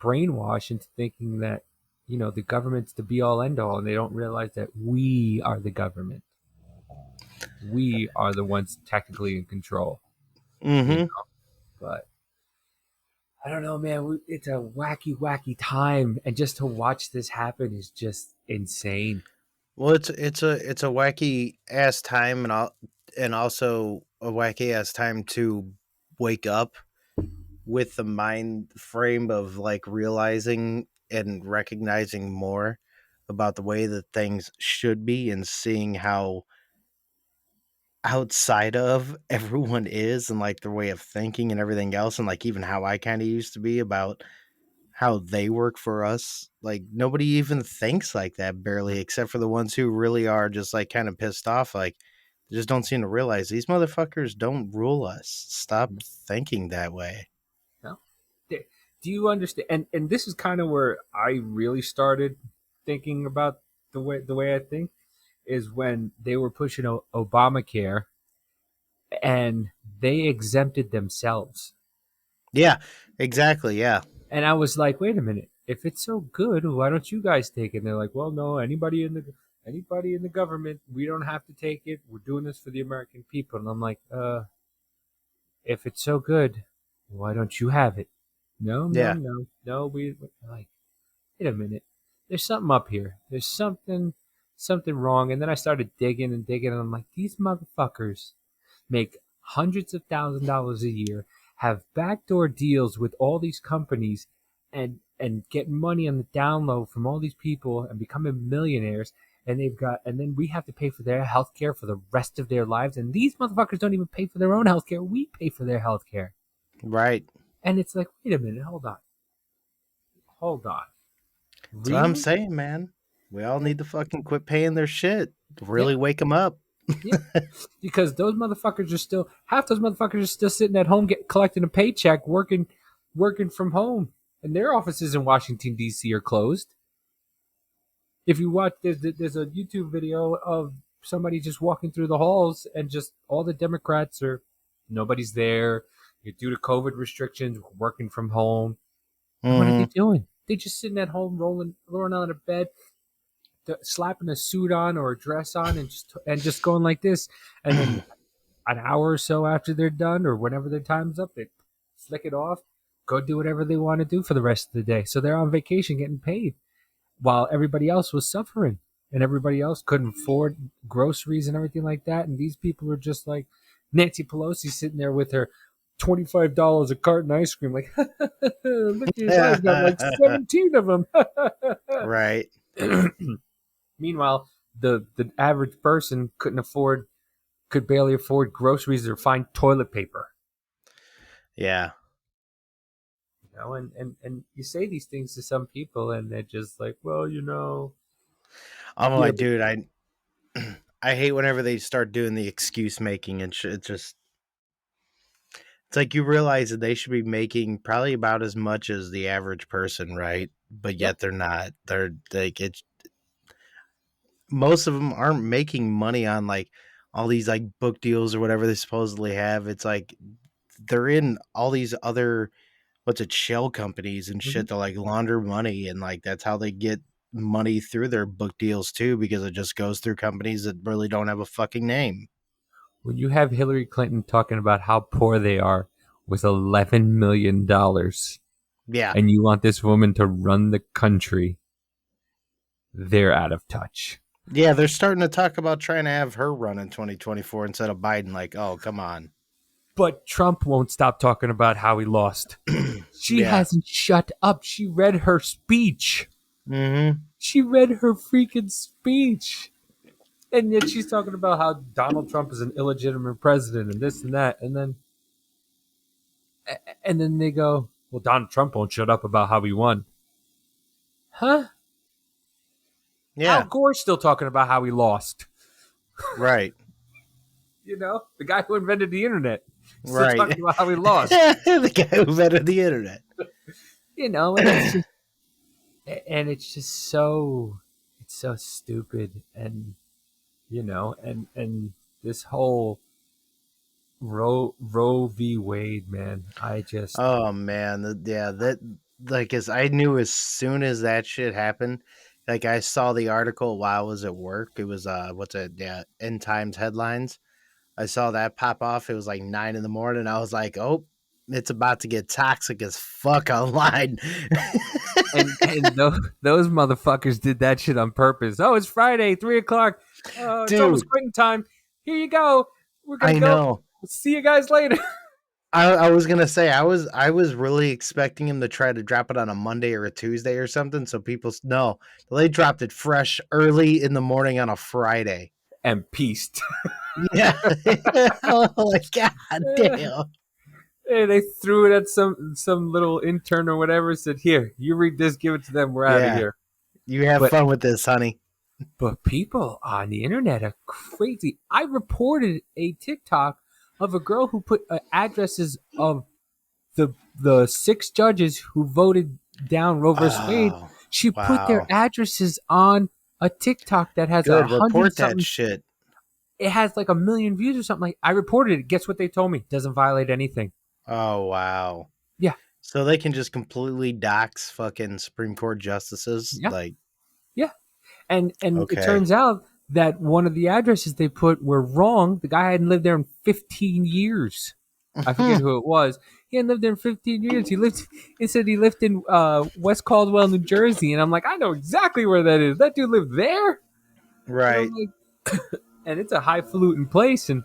brainwashed into thinking that the government's the be all end all, and they don't realize that we are the government. We are the ones technically in control. Mm-hmm. But I don't know, man. It's a wacky time, and just to watch this happen is just insane. Well, it's a wacky ass time and also a wacky ass time to wake up with the mind frame of like realizing and recognizing more about the way that things should be and seeing how outside of everyone is and like their way of thinking and everything else and like even how I kind of used to be about how they work for us. Like nobody even thinks like that barely, except for the ones who really are just like kind of pissed off. Like they just don't seem to realize these motherfuckers don't rule us. Stop thinking that way. No? Do you understand? And this is kind of where I really started thinking about the way I think is when they were pushing Obamacare and they exempted themselves. Yeah, exactly. Yeah. And I was like, wait a minute. if it's so good, why don't you guys take it? And they're like, well, no, anybody in the government, we don't have to take it. We're doing this for the American people. And I'm like, if it's so good, why don't you have it? No, no, Yeah. no, no. We're like, wait a minute. There's something up here. There's something wrong. And then I started digging and digging, and I'm like, these motherfuckers make hundreds of $1,000s a year, have backdoor deals with all these companies, and get money on the down low from all these people and becoming millionaires. And then we have to pay for their health care for the rest of their lives. And these motherfuckers don't even pay for their own health care. We pay for their health care. Right. And it's like, wait a minute, hold on. That's what I'm Really? saying, man. We all need to fucking quit paying their shit. Really wake them up. Yeah, because those motherfuckers are still sitting at home collecting a paycheck, working from home, and their offices in Washington D.C. are closed. If you watch, there's a YouTube video of somebody just walking through the halls, and just all the Democrats nobody's there due to COVID restrictions, working from home. And what are they doing? They just sitting at home, rolling out of bed, slapping a suit on or a dress on, and just going like this. And then an hour or so after they're done, or whenever their time's up, they flick it off, go do whatever they want to do for the rest of the day. So they're on vacation getting paid, while everybody else was suffering, and everybody else couldn't afford groceries and everything like that. And these people are just like Nancy Pelosi sitting there with her $25 a carton ice cream, like, look, you guys got like 17 of them. Right. Meanwhile, the average person could barely afford groceries or find toilet paper. Yeah. And you say these things to some people, and they're just like, well, I'm Yeah, like, dude, I hate whenever they start doing the excuse making and shit. It's like you realize that they should be making probably about as much as the average person, right? But yet they're not. They're like it's most of them aren't making money on like all these like book deals or whatever they supposedly have. It's like they're in all these other shell companies and shit to like launder money, and like that's how they get money through their book deals too, because it just goes through companies that really don't have a fucking name. when you have Hillary Clinton talking about how poor they are with $11 million, Yeah. and you want this woman to run the country, they're out of touch. Yeah, they're starting to talk about trying to have her run in 2024 instead of Biden. Like, oh, come on. But Trump won't stop talking about how he lost. She Yeah. hasn't shut up. She read her speech. Mm-hmm. She read her freaking speech. And yet she's talking about how Donald Trump is an illegitimate president and this and that. And then they go, well, Donald Trump won't shut up about how he won. Huh? Yeah. Al Gore's still talking about how he lost. Right. The guy who invented the internet. Still Right. talking about how he lost. The guy who invented the internet. And it's just so stupid. And and this whole Roe v. Wade, man, Oh man, that like as I knew as soon as that shit happened, like I saw the article while I was at work. It was End Times headlines. I saw that pop off. It was like 9 a.m. I was like, oh, it's about to get toxic as fuck online. and those motherfuckers did that shit on purpose. Oh, it's Friday, 3:00. It's almost quitting time. Here you go. We're gonna go. know. See you guys later. I was gonna say I was really expecting him to try to drop it on a Monday or a Tuesday or something, so people know. They dropped it fresh early in the morning on a Friday. And pieced. Yeah. Oh my god damn. Hey, they threw it at some little intern or whatever. Said, "Here, you read this. Give it to them. We're out of here." You have fun with this, honey. But people on the internet are crazy. I reported a TikTok of a girl who put addresses of the 6 judges who voted down Roe vs. Wade. She put their addresses on a TikTok that has report that shit. It has like 1 million views or something. Like, I reported it. Guess what they told me? Doesn't violate anything. Oh wow. Yeah. So they can just completely dox fucking Supreme Court justices. Yeah, Like, yeah. And it okay. turns out that one of the addresses they put were wrong. The guy hadn't lived there in 15 years. I forget who it was. He hadn't lived there in 15 years. He said he lived in West Caldwell, New Jersey. And I'm like, I know exactly where that is. That dude lived there. And I'm Right. like, and it's a highfalutin place. And,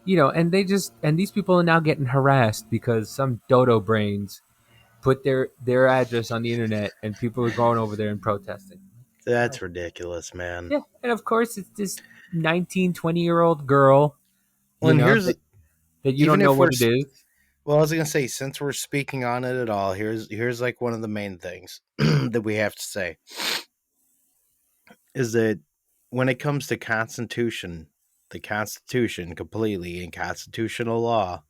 and these people are now getting harassed because some dodo brains put their address on the internet and people are going over there and protesting. That's ridiculous, man. Yeah, and of course it's this 19, 20-year-old girl, Well, and here's that you even don't know if what it is. well, I was gonna say, since we're speaking on it at all, here's like one of the main things that we have to say is that when it comes to the Constitution completely in constitutional law,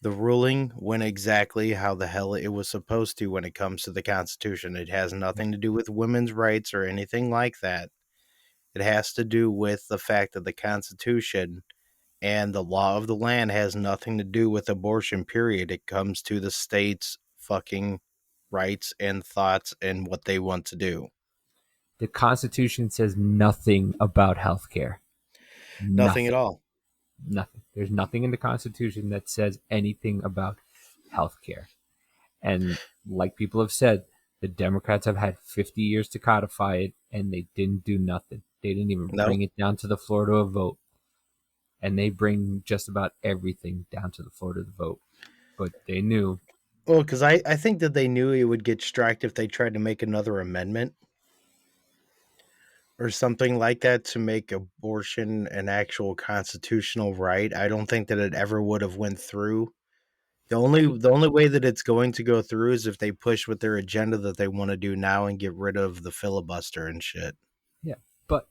the ruling went exactly how the hell it was supposed to when it comes to the Constitution. It has nothing to do with women's rights or anything like that. It has to do with the fact that the Constitution and the law of the land has nothing to do with abortion, period. It comes to the states' fucking rights and thoughts and what they want to do. The Constitution says nothing about healthcare. Nothing at Nothing. all. Nothing. There's nothing in the Constitution that says anything about healthcare. And like people have said, the Democrats have had 50 years to codify it, and they didn't do nothing. They didn't even No. bring it down to the floor to a vote. And they bring just about everything down to the floor to the vote. But they knew. Well, because I think that they knew it would get struck if they tried to make another amendment or something like that to make abortion an actual constitutional right. I don't think that it ever would have went through. The only way that it's going to go through is if they push with their agenda that they want to do now and get rid of the filibuster and shit. Yeah. But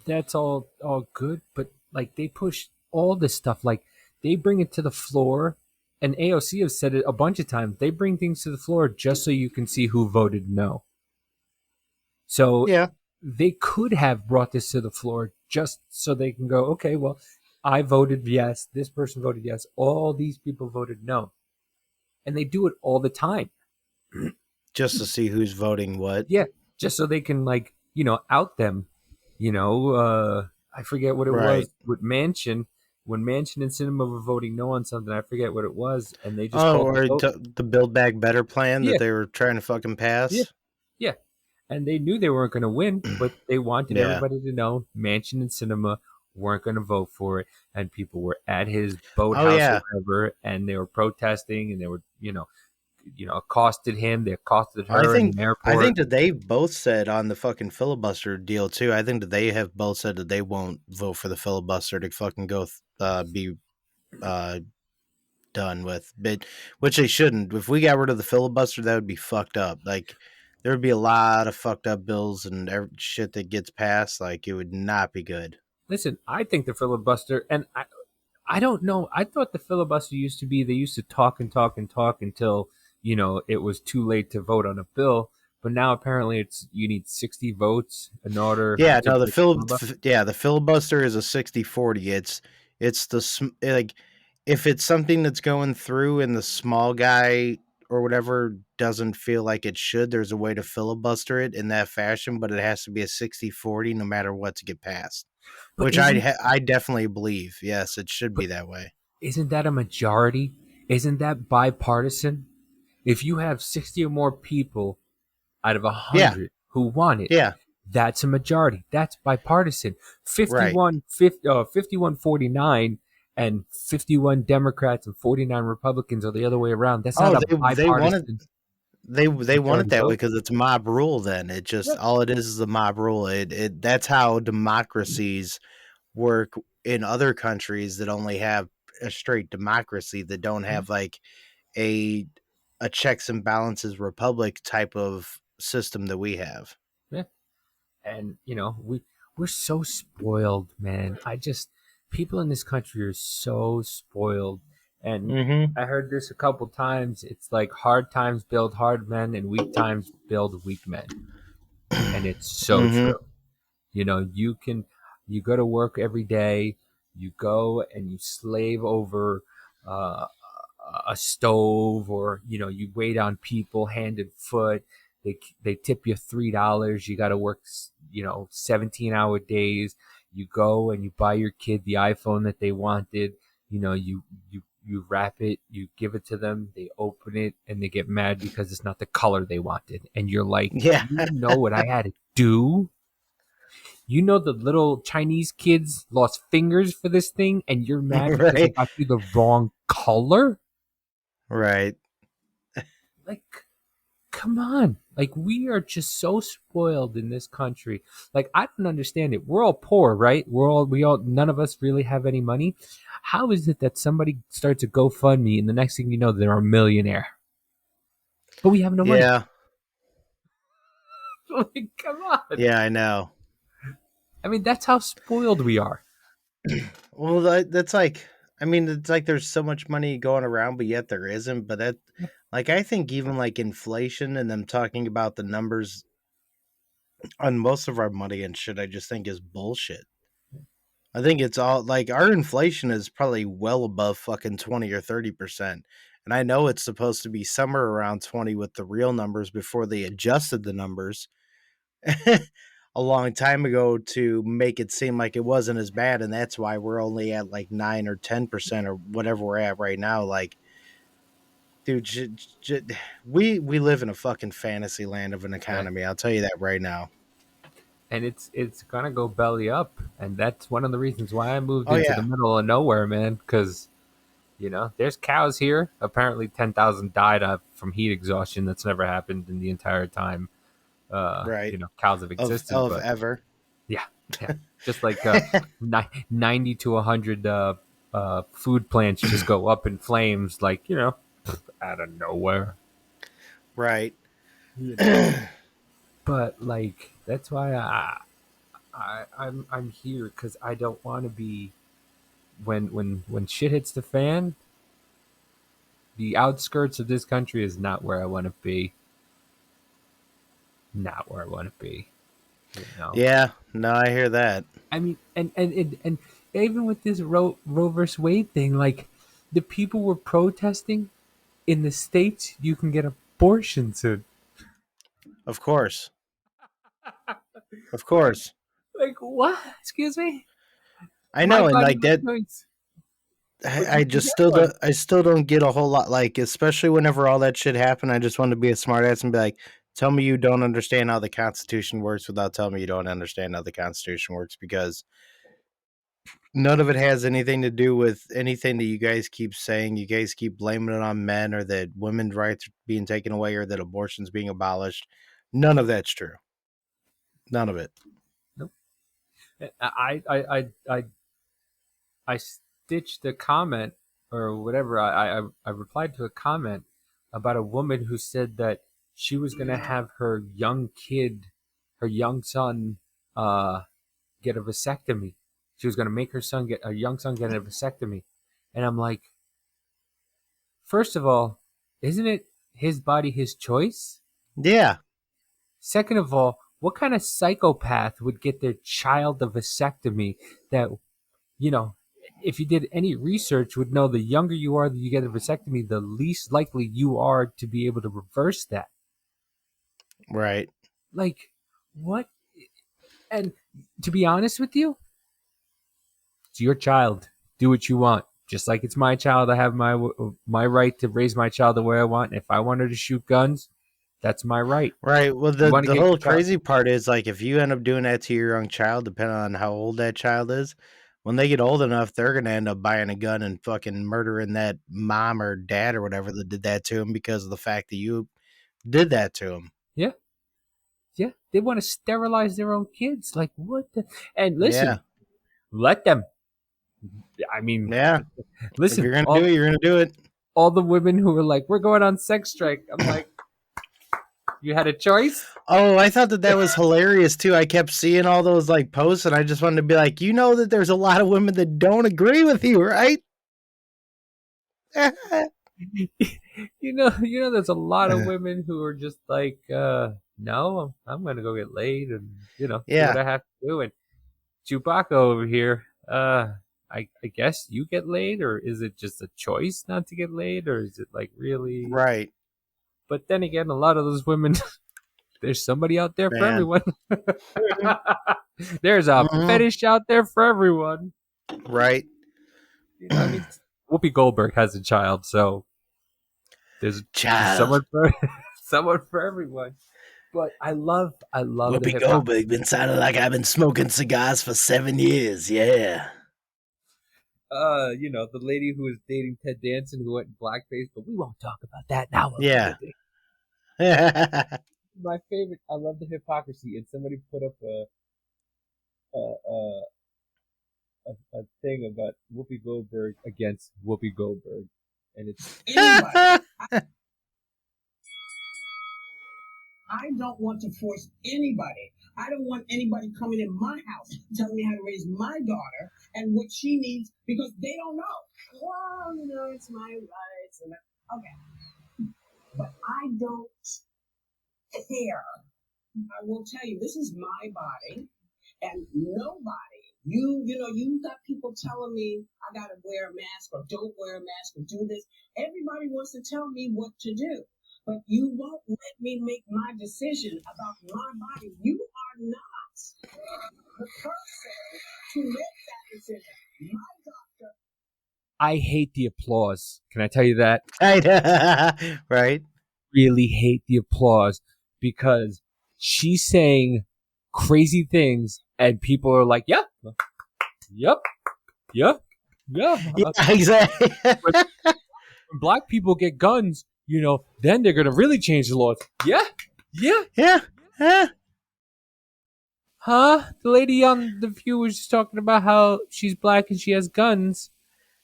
that's all good, but like they push all this stuff, like they bring it to the floor, and AOC have said it a bunch of times. They bring things to the floor just so you can see who voted no. So Yeah. they could have brought this to the floor just so they can go, okay, well, I voted yes, this person voted yes, all these people voted no. And they do it all the time. Just to see who's voting what. Yeah, just so they can out them. I forget what it Right. was with Manchin. When Manchin and Cinema were voting no on something, I forget what it was, and they just Oh, called the or vote. the Build Back Better plan Yeah, that they were trying to fucking yeah, pass. yeah. And they knew they weren't going to win, but they wanted Yeah. everybody to know Manchin and Cinema weren't going to vote for it, and people were at his boathouse or Yeah. whatever, and they were protesting, and they were, accosted him, they accosted I her in think an I airport. think that they both said on the fucking filibuster deal too. I think that they have both said that they won't vote for the filibuster to fucking go be uh done with, but which they shouldn't. If we got rid of the filibuster, that would be fucked up. Like there would be a lot of fucked up bills and shit that gets passed. Like it would not be good. Listen, I think the filibuster, and I don't know. I thought the filibuster used to be they used to talk and talk and talk until it was too late to vote on a bill. But now apparently it's you need 60 votes in order Yeah, to no, break the filibuster. the filibuster is a 60-40. It's like if it's something that's going through and the small guy or whatever doesn't feel like it should, there's a way to filibuster it in that fashion, but it has to be a 60-40 no matter what to get passed. But Which I definitely believe. Yes, it should be but that way. isn't that a majority? Isn't that bipartisan? If you have 60 or more people out of Yeah, 100 who want it, yeah, that's a majority. That's bipartisan. right. 51-49 and 51 Democrats and 49 Republicans or the other way around. That's not Oh, a they want it bipartisan they want it majority that way vote. because it's mob rule. Then it just Yeah. all it is the mob rule. It that's how democracies work in other countries that only have a straight democracy that don't Mhm. have like a checks and balances republic type of system that we have. Yeah. And we're so spoiled, man. People in this country are so spoiled. And Mm-hmm. I heard this a couple times. It's like hard times build hard men and weak times build weak men. And it's so Mm-hmm. true. You go to work every day, you go and you slave over uh, a stove, or you wait on people hand and foot. They tip you $3. You got to work 17-hour days. You go and you buy your kid the iPhone that they wanted. You wrap it, you give it to them, they open it, and they get mad because it's not the color they wanted. And you're like, Yeah. you know what I had to do? The little Chinese kids lost fingers for this thing, and you're mad because I Right. got you the wrong color? Right. Like, come on. Like, we are just so spoiled in this country. Like, I don't understand it. We're all poor, right? None of us really have any money. How is it that somebody starts a GoFundMe and the next thing you know, they're a millionaire? But we have no money. Yeah. Like, come on. Yeah, I know. I mean, that's how spoiled we are. Well, that's like, I mean, it's like there's so much money going around, but yet there isn't. But that, like, I think even like inflation and them talking about the numbers on most of our money and shit, I just think is bullshit. I think it's all like our inflation is probably well above fucking 20 or 30%. And I know it's supposed to be somewhere around 20 with the real numbers before they adjusted the numbers a long time ago to make it seem like it wasn't as bad. And that's why we're only at like 9 or 10% or whatever we're at right now. Like, dude, we live in a fucking fantasy land of an economy. I'll tell you that right now. And it's gonna go belly up, and that's one of the reasons why I moved Oh, into the yeah. middle of nowhere, man. Because there's cows here. Apparently, 10,000 died from heat exhaustion. That's never happened in the entire time. Right. Cows have existed, Of but ever. yeah, just like 90 to 100 food plants just go up in flames, like out of nowhere. Right. But like that's why I'm here, because I don't want to be when shit hits the fan. The outskirts of this country is not where I want to be. Not where I want to be. Yeah, no, I hear that. I mean, and even with this Roe versus Wade thing, like the people were protesting in the states you can get abortions in. Of course. Of course. Like what? Excuse me? I My know, and body, like my that choice. But I you can just get still one. don't get a whole lot, like, especially whenever all that shit happened. I just want to be a smartass and be like, tell me you don't understand how the Constitution works without telling me you don't understand how the Constitution works, because none of it has anything to do with anything that you guys keep saying. You guys keep blaming it on men, or that women's rights are being taken away, or that abortion's being abolished. None of that's true. None of it. Nope. I stitched a comment or whatever. I replied to a comment about a woman who said that she was going to have her young son, get a vasectomy. She was going to make her young son get a vasectomy. And I'm like, first of all, isn't it his body, his choice? Yeah. Second of all, what kind of psychopath would get their child a vasectomy that, if you did any research, would know the younger you are that you get a vasectomy, the least likely you are to be able to reverse that. Right. Like, what? And to be honest with you, it's your child. Do what you want. Just like it's my child, I have my right to raise my child the way I want. If I wanted to shoot guns, that's my right. Right. Well, You want to the get your whole child? crazy part is, like, if you end up doing that to your young child, depending on how old that child is, when they get old enough, they're gonna end up buying a gun and fucking murdering that mom or dad or whatever that did that to him because of the fact that you did that to him. Yeah. Yeah. They want to sterilize their own kids. Like, what the? And Yeah. listen, let them. I mean, Yeah. If listen, you're gonna do it, you're gonna do it. all the women who were like, we're going on sex strike. I'm like, you had a choice? Oh, I thought that was hilarious too. I kept seeing all those like posts, and I just wanted to be like, you know, that there's a lot of women that don't agree with you, right? There's a lot of women who are just like, no, I'm going to go get laid and, do what Yeah. I have to do. And Chewbacca over here, I guess you get laid, or is it just a choice not to get laid, or is it like really? Right, But then again, a lot of those women, there's somebody out there for man. everyone. There's a Mhm. fetish out there for everyone. Right. I mean, Whoopi Goldberg has a child, so there's Child. someone for someone for everyone. But I love the Whoopi hip hop. Goldberg been sounding like I've been smoking cigars for 7 years. Yeah. The lady who was dating Ted Danson who went in blackface, but we won't talk about that now. Yeah. My favorite. I love the hypocrisy, and somebody put up a a, a thing about Whoopi Goldberg against Whoopi Goldberg, and it's Anybody. I don't want to force anybody. I don't want anybody coming in my house telling me how to raise my daughter and what she needs because they don't know. Well, it's my rights. Okay. But I don't care. I will tell you, this is my body, and nobody, you got people telling me I got to wear a mask or don't wear a mask or do this. Everybody wants to tell me what to do. But you won't let me make my decision about my body. You are not the person to make that decision. My doctor. I hate the applause. Can I tell you that? Right. Really hate the applause because she's saying crazy things and people are like, "Yep, yep, yep, yeah." Yeah, exactly. When black people get guns, then they're gonna really change the laws. Yeah, yeah. Yeah. Yeah. Huh? The lady on The View was just talking about how she's black and she has guns.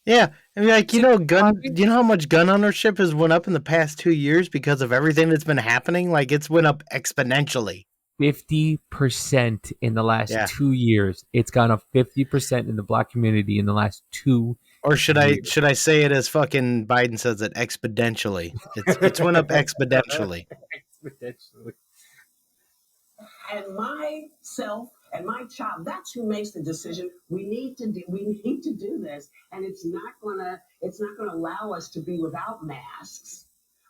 Yeah. I mean, like, Copy? you know how much gun ownership has went up in the past 2 years because of everything that's been happening? Like, it's went up exponentially. 50% in the last Yeah. 2 years. It's gone up 50% in the black community in the last 2 Or should years. I say it as fucking Biden says it, exponentially? It's went up exponentially. Exponentially. And myself and my child, that's who makes the decision. We need to do this, and it's not gonna allow us to be without masks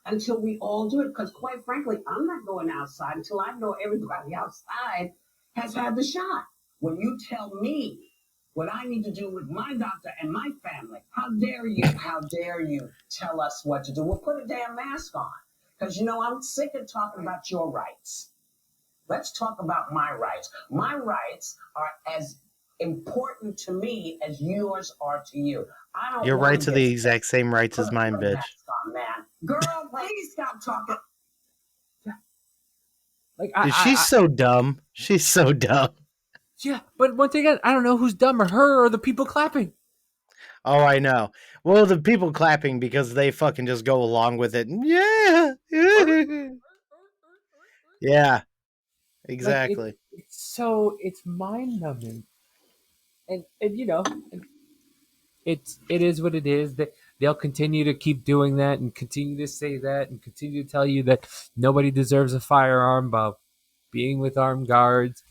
until we all do it. Because quite frankly, I'm not going outside until I know everybody outside has had the shot. When you tell me what I need to do with my doctor and my family, how dare you? How dare you tell us what to do? We'll put a damn mask on. Because I'm sick of talking about your rights. Let's talk about my rights. My rights are as important to me as yours are to you. I don't Your want rights to are get the sick. exact same rights as mine, Put a bitch. mask on, man. Girl, please stop talking. Like Dude, she's so dumb. She's so dumb. yeah, but once again, I don't know who's dumber, her or the people clapping. Oh, I know. Well, the people clapping because they fucking just go along with it. Yeah. Yeah, Like exactly. it's mind numbing, and it is what it is. That they'll continue to keep doing that and continue to say that and continue to tell you that nobody deserves a firearm while being with armed guards.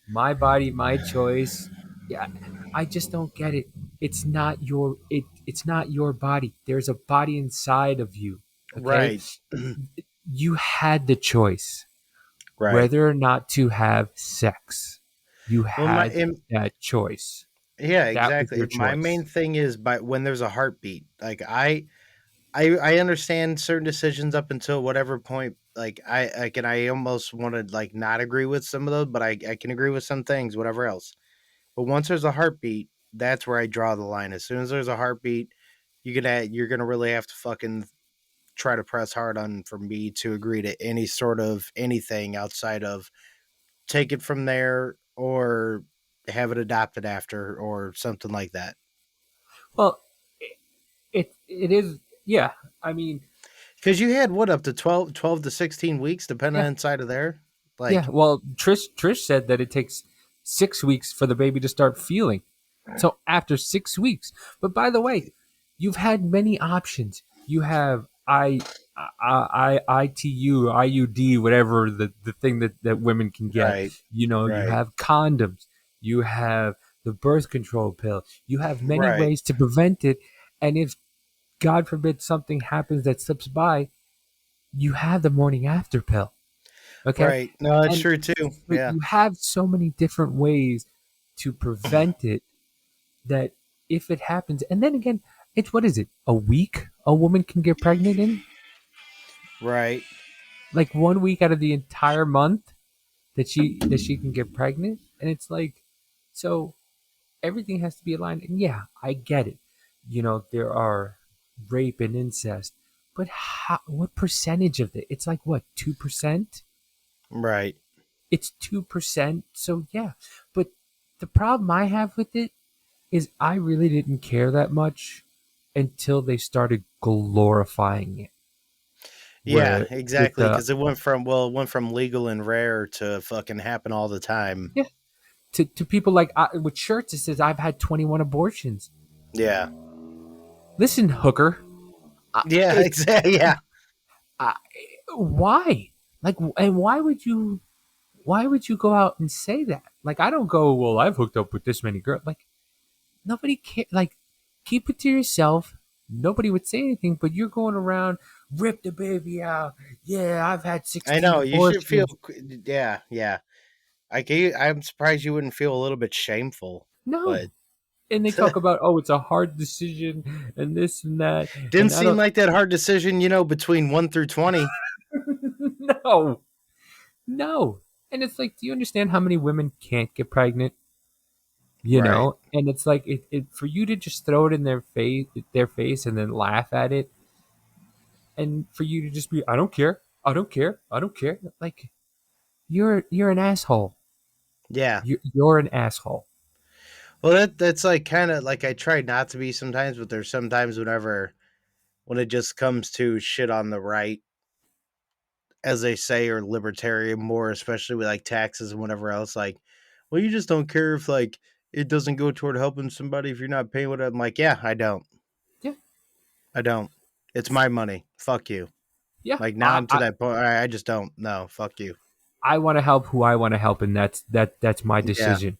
My body, my choice. Yeah, I just don't get it. It's not it's not your body. There's a body inside of you. Okay, Right. you had the choice Right. whether or not to have sex. You Well, had that choice. yeah, That was exactly. your My choice. main thing is when there's a heartbeat. Like I understand certain decisions up until whatever point. Like I almost want to like not agree with some of those, but I can agree with some things, whatever else. But once there's a heartbeat, that's where I draw the line. As soon as there's a heartbeat, you're gonna really have to fucking try to press hard on for me to agree to any sort of anything outside of take it from there or have it adopted after or something like that. Well, it is. Yeah, I mean, Because you had what up to 12 to 16 weeks, depending yeah, on inside of there. yeah. Like, Well, Trish said that it takes 6 weeks for the baby to start feeling. So after 6 weeks, but by the way, you've had many options. You have ITU, IUD, whatever the thing that women can get. right, You right, have condoms. You have the birth control pill. You have many Right. ways to prevent it. And if, God forbid, something happens that slips by, you have the morning after pill. Okay. Right. No, that's And true too. but Yeah. you have so many different ways to prevent it that if it happens, and then again, it's what is it? A week a woman can get pregnant in? Right. Like 1 week out of the entire month that she can get pregnant? And it's like, so everything has to be aligned. And yeah, I get it. There are rape and incest, but what percentage of it? It's like what, 2%? Right. It's 2%. So yeah, but the problem I have with it is I really didn't care that much until they started glorifying it. Yeah, Where with exactly. Because it went from legal and rare to fucking happen all the time. yeah, to people like with shirts it says I've had 21 abortions. Yeah. Listen, hooker, Yeah. it, Exactly. Yeah. why? Like, and why would you go out and say that? Like, I don't go, well, I've hooked up with this many girls. Like, nobody care. Like, keep it to yourself. Nobody would say anything, but you're going around, rip the baby out. Yeah, I've had I 16 know. You should feel. abortions. Yeah. Yeah. I'm surprised you wouldn't feel a little bit shameful, but No. And they talk about, oh, it's a hard decision and this and that. didn't And I seem don't, like that hard decision, between 1 through 20. no, no. And it's like, do you understand how many women can't get pregnant? Right. And it's like, for you to just throw it in their face and then laugh at it, and for you to just be, I don't care, I don't care, I don't care. Like, you're an asshole. Yeah. You're an asshole. Well, that's like kind of like I try not to be sometimes, but there's sometimes when it just comes to shit on the right, as they say, or libertarian more, especially with like taxes and whatever else. Like, well, you just don't care if like it doesn't go toward helping somebody if you're not paying what I'm like. Yeah, I don't. Yeah, I don't. It's my money. Fuck you. yeah. Like now I'm to that point. I just don't. No, fuck you. I want to help who I want to help, and that's my Yeah, decision.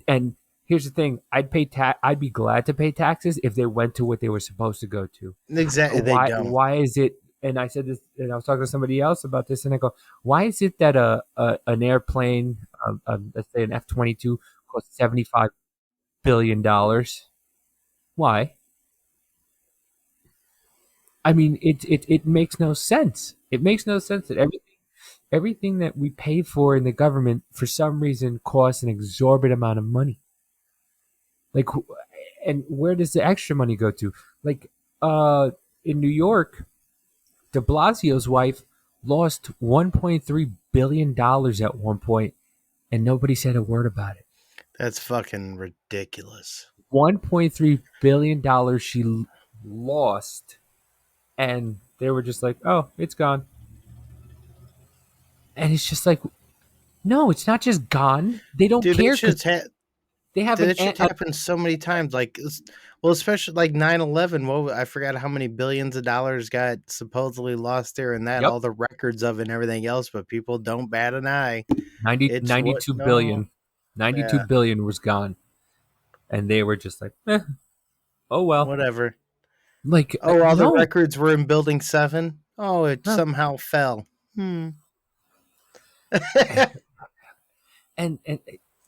And here's the thing: I'd be glad to pay taxes if they went to what they were supposed to go to. exactly. They Why? don't. Why is it? And I said this, and I was talking to somebody else about this, and I go, why is it that an airplane, let's say an F-22, costs $75 billion? Why? I mean, it makes no sense. It makes no sense that everything that we pay for in the government for some reason costs an exorbitant amount of money. Like, and where does the extra money go to? Like, in New York, De Blasio's wife lost $1.3 billion at one point, and nobody said a word about it. That's fucking ridiculous. $1.3 billion she lost, and they were just like, "Oh, it's gone." And it's just like, no, it's not just gone. They don't Dude, care because they have that shit happens so many times. Like, well, especially like 9/11. Well, I forgot how many billions of dollars got supposedly lost there, and that Yep. all the records of it and everything else. But people don't bat an eye. 90, It's what 92 no, billion. 92 yeah, billion was gone. And they were just like, oh well. whatever. Like, Oh, all the no. records were in Building 7. Oh, it No. somehow fell. And, and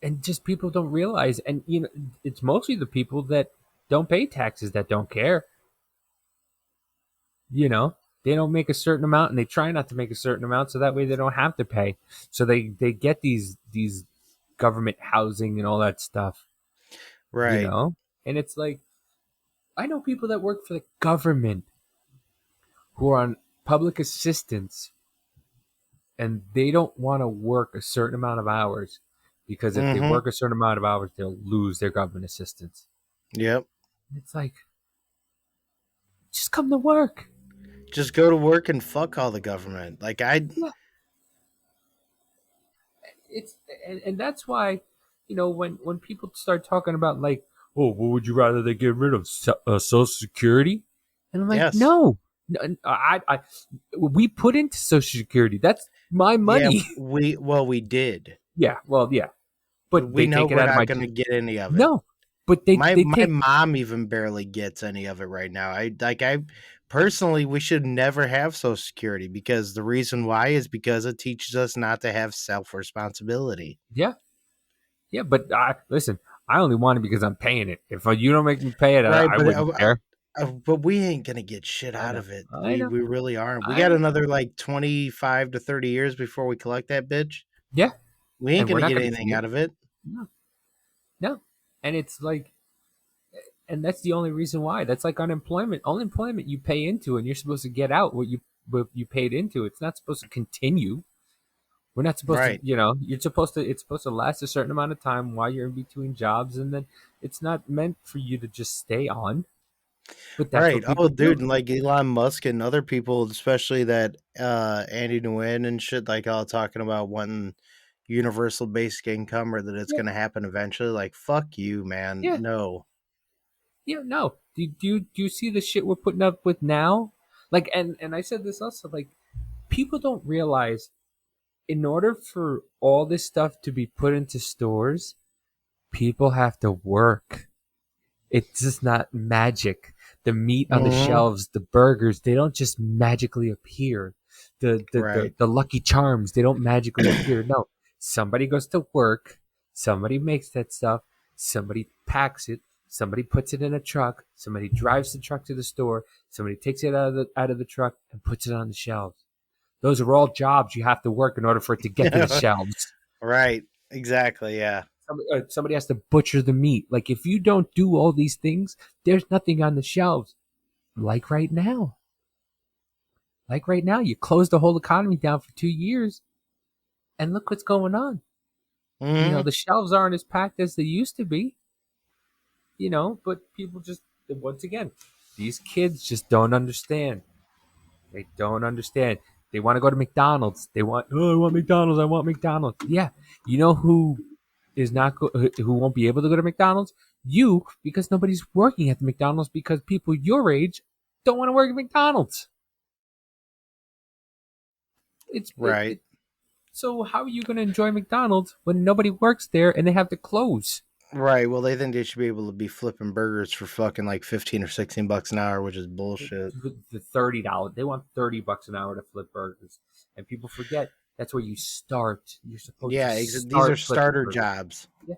and just people don't realize, and it's mostly the people that don't pay taxes that don't care. They don't make a certain amount, and they try not to make a certain amount, so that way they don't have to pay. So they get these government housing and all that stuff. Right. And it's like, I know people that work for the government who are on public assistance, and they don't want to work a certain amount of hours because if they work a certain amount of hours, they'll lose their government assistance. Yep. It's like, just come to work. Just go to work and fuck all the government. Like Yeah. It's and that's why, when people start talking about like, oh, what would you rather they get rid of Social Security? And I'm like, yes. no, we put into Social Security. That's my money. Yeah, we did. Yeah. Well, yeah. but We they know take it we're out of not my going to get any of it. no, but My they my take mom even barely gets any of it right now. I personally, we should never have Social Security because the reason why is because it teaches us not to have self responsibility. yeah. Yeah, but listen, I only want it because I'm paying it. If you don't make me pay it, Right, I but wouldn't care. but we ain't gonna get shit I out know. of it. I We know. we really aren't. We I got know. another like 25 to 30 years before we collect that bitch. Yeah, We ain't and we're gonna not get going to see anything it. out of it. No, no. And it's like, and that's the only reason why. That's like unemployment. Unemployment you pay into, and you're supposed to get out what you paid into. It's not supposed to continue. We're not supposed to, Right. you're supposed to. It's supposed to last a certain amount of time while you're in between jobs, and then it's not meant for you to just stay on. But that's Right. what Oh, people do. dude, and like Elon Musk and other people, especially that Andy Nguyen and shit, like all talking about wanting universal basic income or that it's Yeah, gonna happen eventually. Like, fuck you, man. yeah. No. Yeah, no. Do you see the shit we're putting up with now? Like, and I said this also. Like, people don't realize in order for all this stuff to be put into stores, people have to work. It's just not magic. The meat on the Hmm. shelves, the burgers, they don't just magically appear. Right. The Lucky Charms, they don't magically appear. No, somebody goes to work, somebody makes that stuff, somebody packs it, somebody puts it in a truck, somebody drives the truck to the store, somebody takes it out of the truck and puts it on the shelves. Those are all jobs you have to work in order for it to get to the shelves. Right. Exactly. Yeah. Somebody has to butcher the meat. Like if you don't do all these things, there's nothing on the shelves. Like right now. Like right now, you closed the whole economy down for 2 years, and look what's going on. Hmm. The shelves aren't as packed as they used to be. But people just once again, these kids just don't understand. They don't understand. They want to go to McDonald's. I want McDonald's. I want McDonald's. Yeah, you know who won't be able to go to McDonald's? You, because nobody's working at the McDonald's because people your age don't want to work at McDonald's. Right. So how are you going to enjoy McDonald's when nobody works there and they have to close? Right. Well, they think they should be able to be flipping burgers for fucking like 15 or 16 bucks an hour, which is bullshit. The $30, they want $30 an hour to flip burgers, and people forget that's where you start. You're supposed to Yeah. These are start flipping starter burgers. jobs. Yeah,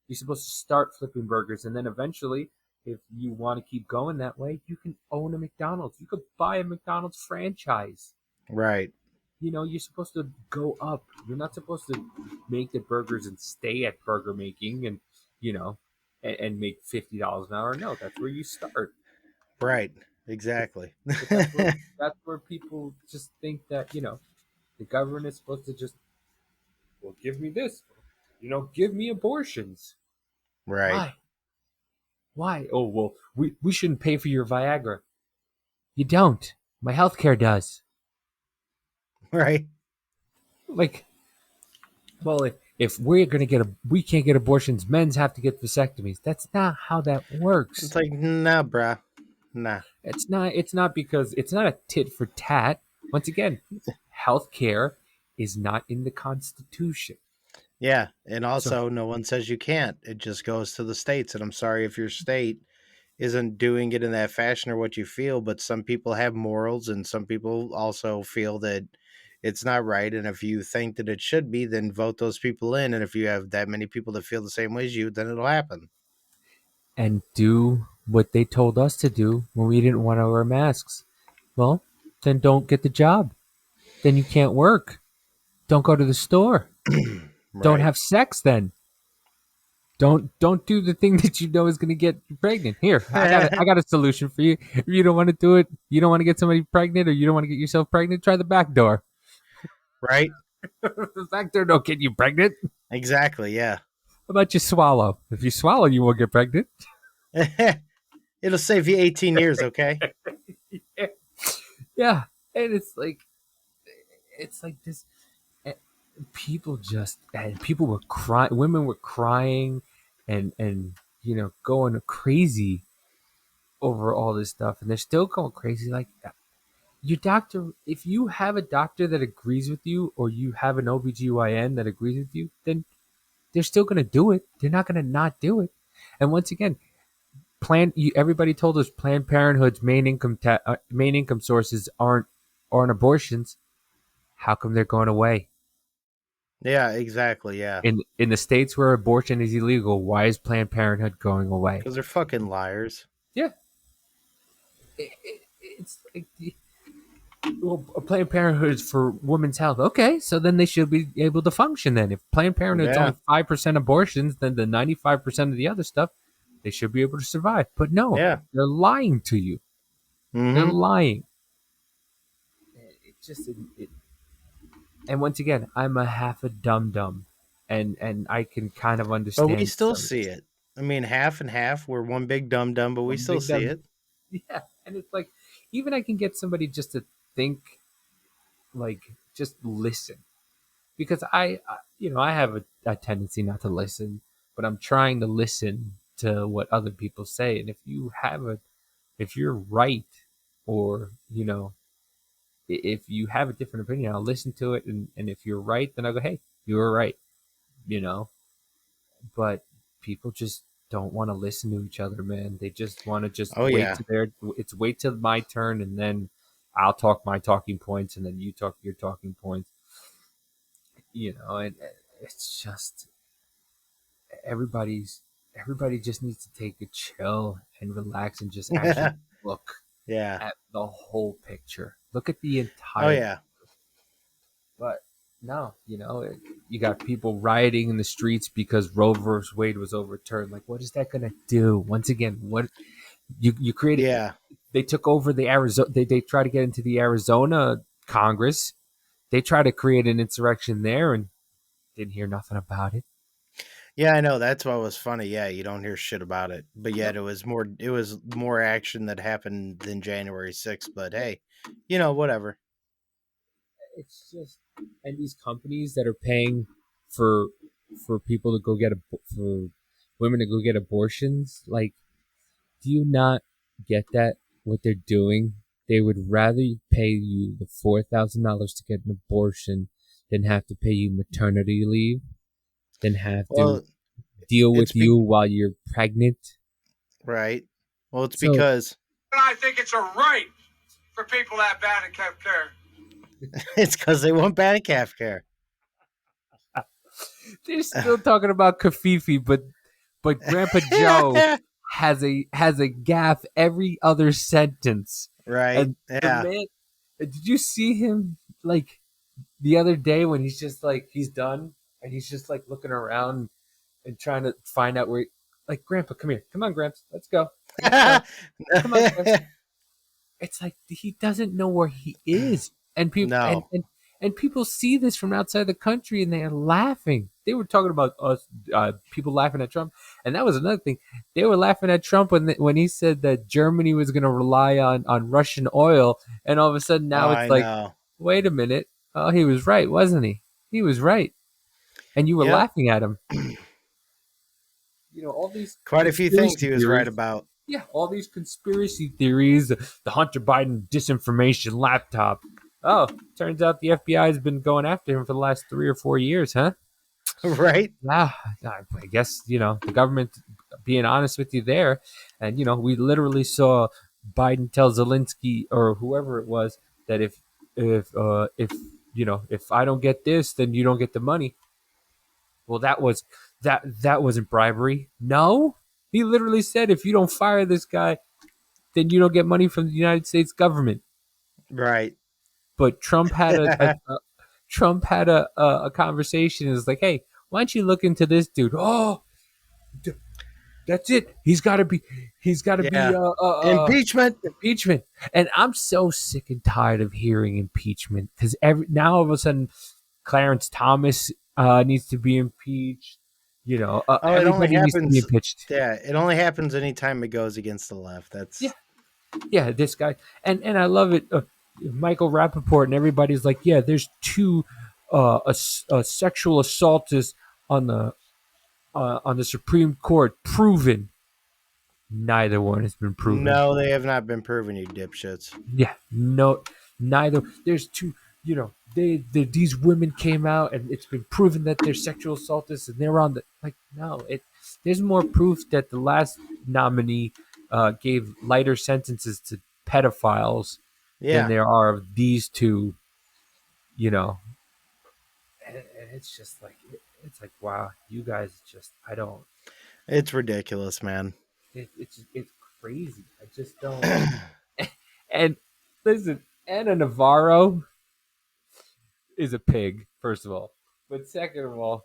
you're supposed to start flipping burgers, and then eventually, if you want to keep going that way, you can own a McDonald's. You could buy a McDonald's franchise. Right. You're supposed to go up. You're not supposed to make the burgers and stay at burger making and you know and make $50 an hour. No, that's where you start. Right. Exactly. But that's where people just think that the government is supposed to just give me this, give me abortions. Right. Why? Why? Oh well, we shouldn't pay for your Viagra. You don't. My healthcare does. Right. Like, well, if we're gonna we can't get abortions. Men's have to get vasectomies. That's not how that It's works. like, nah, bruh. Nah. It's not. It's not because it's not a tit for tat. Once again, healthcare is not in the Constitution. Yeah. And So also, no one says you can't. It just goes to the states. And I'm sorry if your state isn't doing it in that fashion or what you feel, but some people have morals and some people also feel that it's not right. And if you think that it should be, then vote those people in. And if you have that many people that feel the same way as you, then it'll happen. and do what they told us to do when we didn't want to wear masks. Well, then don't get the job. Then you can't work. Don't go to the store. Don't Right. have sex then. Don't do the thing that you know is going to get you pregnant. Here, I got a solution for you. If you don't want to do it, you don't want to get somebody pregnant, or you don't want to get yourself pregnant, try the back door. Right. The back door don't get you pregnant. How Exactly. Yeah. about you swallow? If you swallow, you won't get pregnant. It'll save you 18 years. Okay. Yeah, and it's like this. eh, People were crying. Women were crying, and going crazy over all this stuff, and they're still going crazy. Like your doctor, if you have a doctor that agrees with you, or you have an OBGYN that agrees with you, then they're still going to do it. They're not going to not do it. And once again, everybody told us Planned Parenthood's main income sources aren't abortions. How come they're going away? Yeah, exactly. Yeah, In the states where abortion is illegal, why is Planned Parenthood going away? because they're fucking liars. Yeah, it's like, well, Planned Parenthood is for women's health. Okay, so then they should be able to function. Then, if Planned Parenthood's Yeah. only 5% abortions, then the 95% of the other stuff, they should be able to survive. But no, Yeah. they're lying to you. They're Mhm. lying. And once again, I'm a half a dum-dum, and I can kind of But understand. we still some of see this. it. I mean, half and half. We're one big dum dum, but we One still big see dumb- it. Yeah, and it's like, even I can get somebody just to think, like, just listen, because I have a tendency not to listen, but I'm trying to listen to what other people say, and if you're right, or if you have a different opinion, I'll listen to it, and if you're right, then I'll go, hey, you were right, but people just don't want to listen to each other, man. They just want to just Oh, wait yeah. to wait till my turn, and then I'll talk my talking points, and then you talk your talking points. And it's just everybody just needs to take a chill and relax and just actually look Yeah. at the whole picture. Look at the Oh entire. yeah. But no, you got people rioting in the streets because Roe versus Wade was overturned. Like, what is that going to do? Once again, what you created? Yeah. They took over the Arizona. They try to get into the Arizona Congress. They try to create an insurrection there, and didn't hear nothing about it. Yeah, I know. That's what was funny. Yeah, you don't hear shit about it. But yet it was more action that happened than January 6th. But hey, whatever. It's just, and these companies that are paying for people to go for women to go get abortions, like, do you not get that what they're doing? They would rather pay you the $4,000 to get an abortion than have to pay you maternity leave, than have to Well, deal it's with you while you're pregnant. right. Well, it's So- because I think it's a right for people to have bad care. it's because they want bad calf care. They're still talking about Kafifi, but Grandpa Joe has a gaff every other sentence. Right. And Yeah. the man, did you see him, like, the other day when he's just like, he's done and he's just like looking around and trying to find out where, like, Grandpa, come here, come on, Gramps, let's go. Come on, Gramps. It's like he doesn't know where he is, and people No. and people see this from outside the country, and they are laughing. They were talking about us, people laughing at Trump, and that was another thing. They were laughing at Trump when he said that Germany was going to rely on Russian oil, and all of a sudden now Oh, it's I like, know. wait a minute, oh, he was right, wasn't he? He was right, and you were Yep. laughing at him. All these Quite a few things he was conspiracy right theories. about. Yeah, all these conspiracy theories, the Hunter Biden disinformation laptop. Oh, turns out the FBI has been going after him for the last 3 or 4 years, huh? Right. Ah, I guess, the government being honest with you there. And, we literally saw Biden tell Zelensky or whoever it was that if I don't get this, then you don't get the money. Well, that wasn't bribery. No, he literally said, if you don't fire this guy, then you don't get money from the United States government. Right. But Trump had a conversation. It's like, hey, why don't you look into this dude? Oh, that's it. He's got to be Impeachment. impeachment. And I'm so sick and tired of hearing impeachment, because now all of a sudden Clarence Thomas needs to be impeached. It only Everybody needs to be happens. impeached. Yeah, it only happens anytime it goes against the left. That's Yeah, this guy, and I love it. Michael Rappaport and everybody's like, yeah, there's two sexual assaulters on the Supreme Court proven. Neither one has been proven. No, they have not been proven, you dipshits. Yeah, no, neither. There's two these women came out and it's been proven that they're sexual assaultists and they're on the like no it there's more proof that the last nominee gave lighter sentences to pedophiles than Yeah, there are of these two, you know. And it's just like it's like wow, you guys just I don't it's ridiculous, man. it's crazy. I just don't. And listen, Anna Navarro is a pig, first of all. But second of all,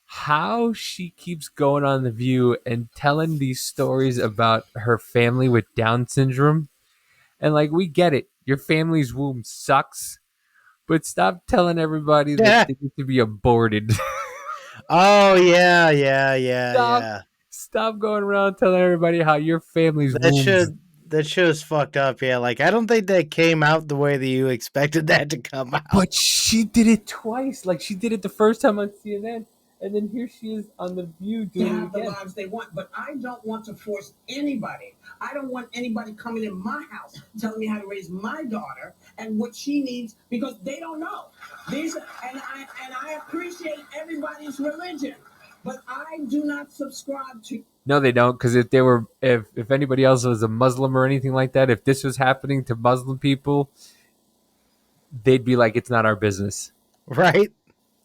how she keeps going on The View and telling these stories about her family with Down syndrome. And like, we get it. Your family's womb sucks, but stop telling everybody that Yeah. they need to be aborted. Oh yeah, yeah, yeah, stop, yeah. stop going around telling everybody how your family's That wombs. should that show's fucked up. Yeah, like I don't think that came out the way that you expected that to come out. But she did it twice. Like she did it the first time on CNN, and then here she is on The View to doing it have the again. lives they want, but I don't want to force anybody. I don't want anybody coming in my house telling me how to raise my daughter and what she needs because they don't know. I appreciate everybody's religion, but I do not subscribe to. No, they don't, because if anybody else was a Muslim or anything like that, if this was happening to Muslim people, they'd be like, it's not our business. Right?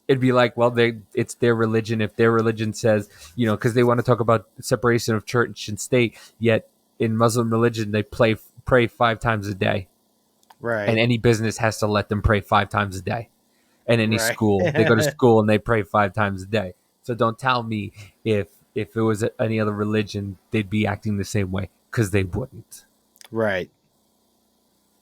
It'd be like, well, it's their religion. If their religion says, because they want to talk about separation of church and state, yet in Muslim religion they pray 5 times a day, Right. and any business has to let them pray 5 times a day, and any Right. school they go to school and they pray 5 times a day. So don't tell me if it was any other religion, they'd be acting the same way, because they wouldn't. Right.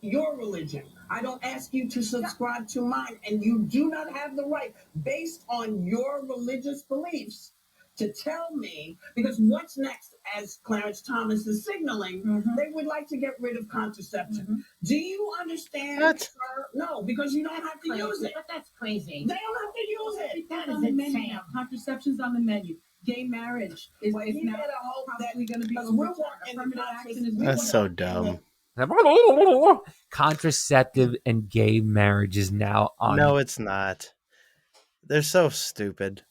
Your religion. I don't ask you to subscribe to mine, and you do not have the right, based on your religious beliefs, to tell me, because what's next, as Clarence Thomas is signaling, they would like to get rid of contraception. Do you understand? What? Sir? No, because you don't have to use it. But that's crazy. They don't have to use it. That on is the menu insane. now. Contraception's on the menu. Gay marriage is Well, you now better hope that probably going to be because we're overturned. working Affirmative in action is That's so dumb. Contraceptive and gay marriage is now on. No, it's not. They're so stupid.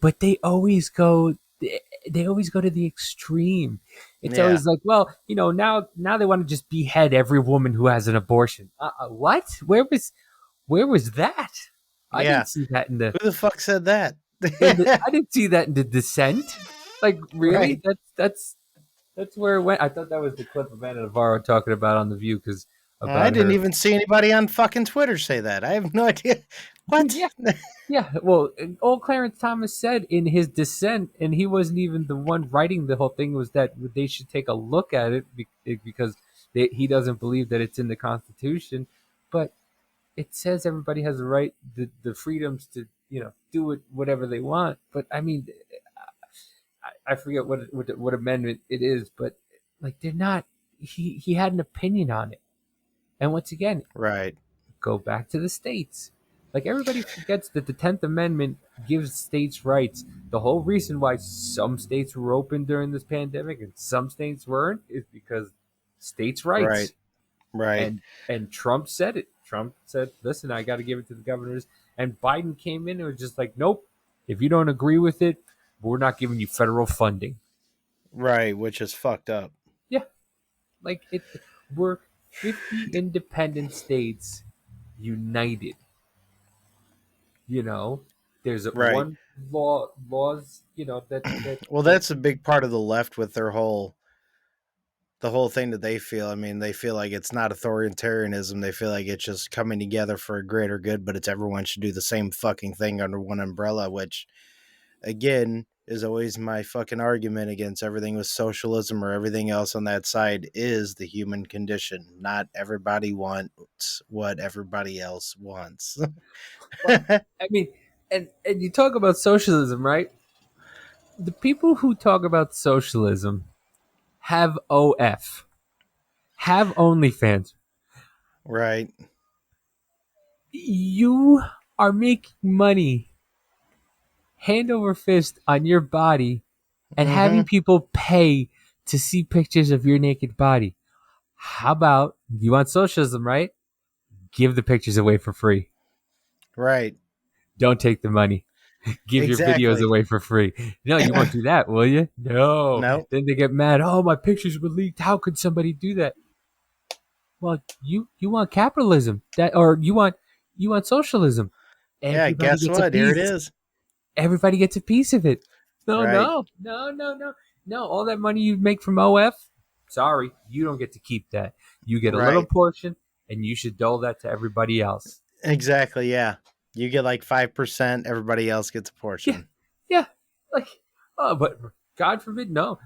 But they always go. They always go to the extreme. It's Yeah. always like, well, now they want to just behead every woman who has an abortion. What? Where was that? I Yeah. didn't see that in the. Who the fuck said that? I didn't see that in the Dissent. Like, really? Right. That's where it went. I thought that was the clip of Anna Navarro talking about on The View, because I didn't even see anybody on fucking Twitter say that. I have no idea. What? Yeah. Yeah, well, all Clarence Thomas said in his dissent, and he wasn't even the one writing the whole thing, was that they should take a look at it because he doesn't believe that it's in the Constitution. But it says everybody has the right, the freedoms to do it whatever they want. But I mean, I forget what amendment it is, but like they're not. He had an opinion on it, and once again, Right. go back to the states. Like, everybody forgets that the 10th Amendment gives states rights. The whole reason why some states were open during this pandemic and some states weren't is because states' rights. Right. And Trump said it. Trump said, listen, I got to give it to the governors. And Biden came in and was just like, nope, if you don't agree with it, we're not giving you federal funding. Right, which is fucked up. Yeah. Like, we're 50 independent states united. There's Right. one laws, that Well, that's a big part of the left with the whole thing that they feel. I mean, they feel like it's not authoritarianism. They feel like it's just coming together for a greater good, but it's everyone should do the same fucking thing under one umbrella, which, again, is always my fucking argument against everything with socialism or everything else on that side is the human condition. Not everybody wants what everybody else wants. I mean, and you talk about socialism, right? The people who talk about socialism have OF, have OnlyFans. Right. You are making money hand over fist on your body and having people pay to see pictures of your naked body. How about, you want socialism, right? give the pictures away for free. Right. Don't take the money. Give your videos Exactly. away for free. No, you won't do that, will you? No. No. Then they get mad. Oh, my pictures were leaked. How could somebody do that? Well, you want capitalism, or you want socialism. Yeah, Everybody guess gets a what? Here it piece. is. Everybody gets a piece of it. No, Right. no. All that money you make from OF, sorry, you don't get to keep that. You get a little Right. portion, and you should dole that to everybody else. Exactly, yeah. You get like 5%, everybody else gets a Yeah, portion. yeah. Like, oh, but God forbid, no.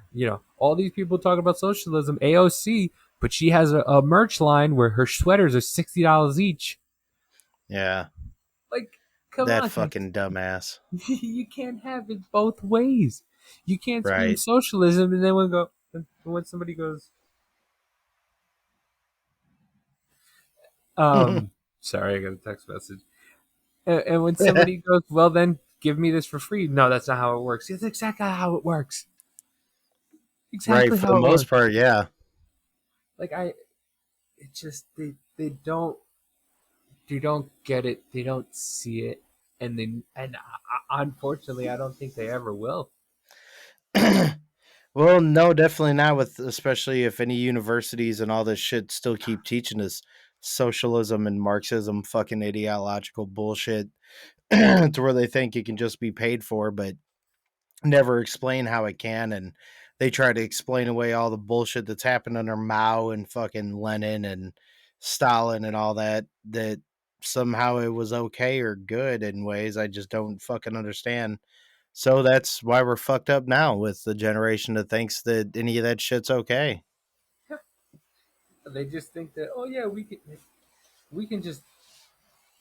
All these people talk about socialism, AOC, but she has a merch line where her sweaters are $60 each. Yeah. Like, come That on, fucking dumbass. you can't have it both ways. You can't scream Right. socialism and then when somebody goes, sorry, I got a text message, and when somebody goes, well, then give me this for free. No, that's not how it works. It's exactly how it works. Right, Exactly for the how it most works. part, yeah. Like it just they don't get it. They don't see it, and unfortunately, I don't think they ever will. Well, no, definitely not with, especially if any universities and all this shit still keep teaching us socialism and Marxism, fucking ideological bullshit to where they think it can just be paid for, but never explain how it can. And they try to explain away all the bullshit that's happened under Mao and fucking Lenin and Stalin and all that, that somehow it was okay or good in ways I just don't fucking understand. So that's why we're fucked up now with the generation that thinks that any of that shit's okay. They just think that, oh yeah, we can just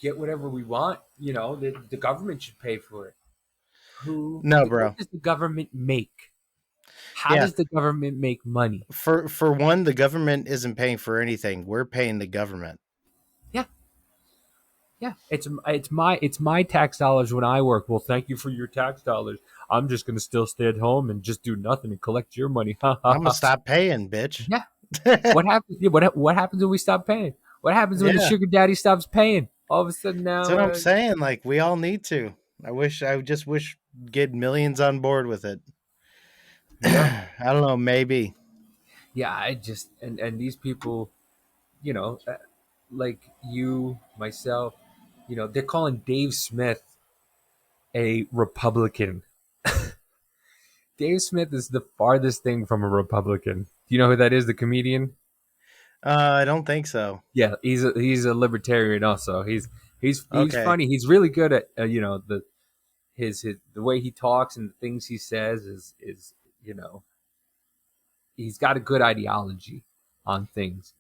get whatever we want. The government should pay for it. No, What bro. does the government make? How Yeah. does the government make money? For one, the government isn't paying for anything. We're paying the government. Yeah, yeah. It's my tax dollars when I work. Well, thank you for your tax dollars. I'm just gonna still stay at home and just do nothing and collect your money. Ha I'm ha gonna ha. stop paying, bitch. Yeah. What happens? Yeah, what happens when we stop paying? What happens when the Yeah. sugar daddy stops paying? All of a sudden That's now, what I'm saying. Like, we all need to. I just wish get millions on board with it. yeah, I don't know, maybe. yeah. I just and these people, you know, uh, like you, myself, they're calling Dave Smith a Republican. Dave Smith is the farthest thing from a Republican. Do you know who that is? The comedian? I don't think so. Yeah, he's a libertarian also. He's Okay. funny. He's really good at his the way he talks and the things he says is you know he's got a good ideology on things.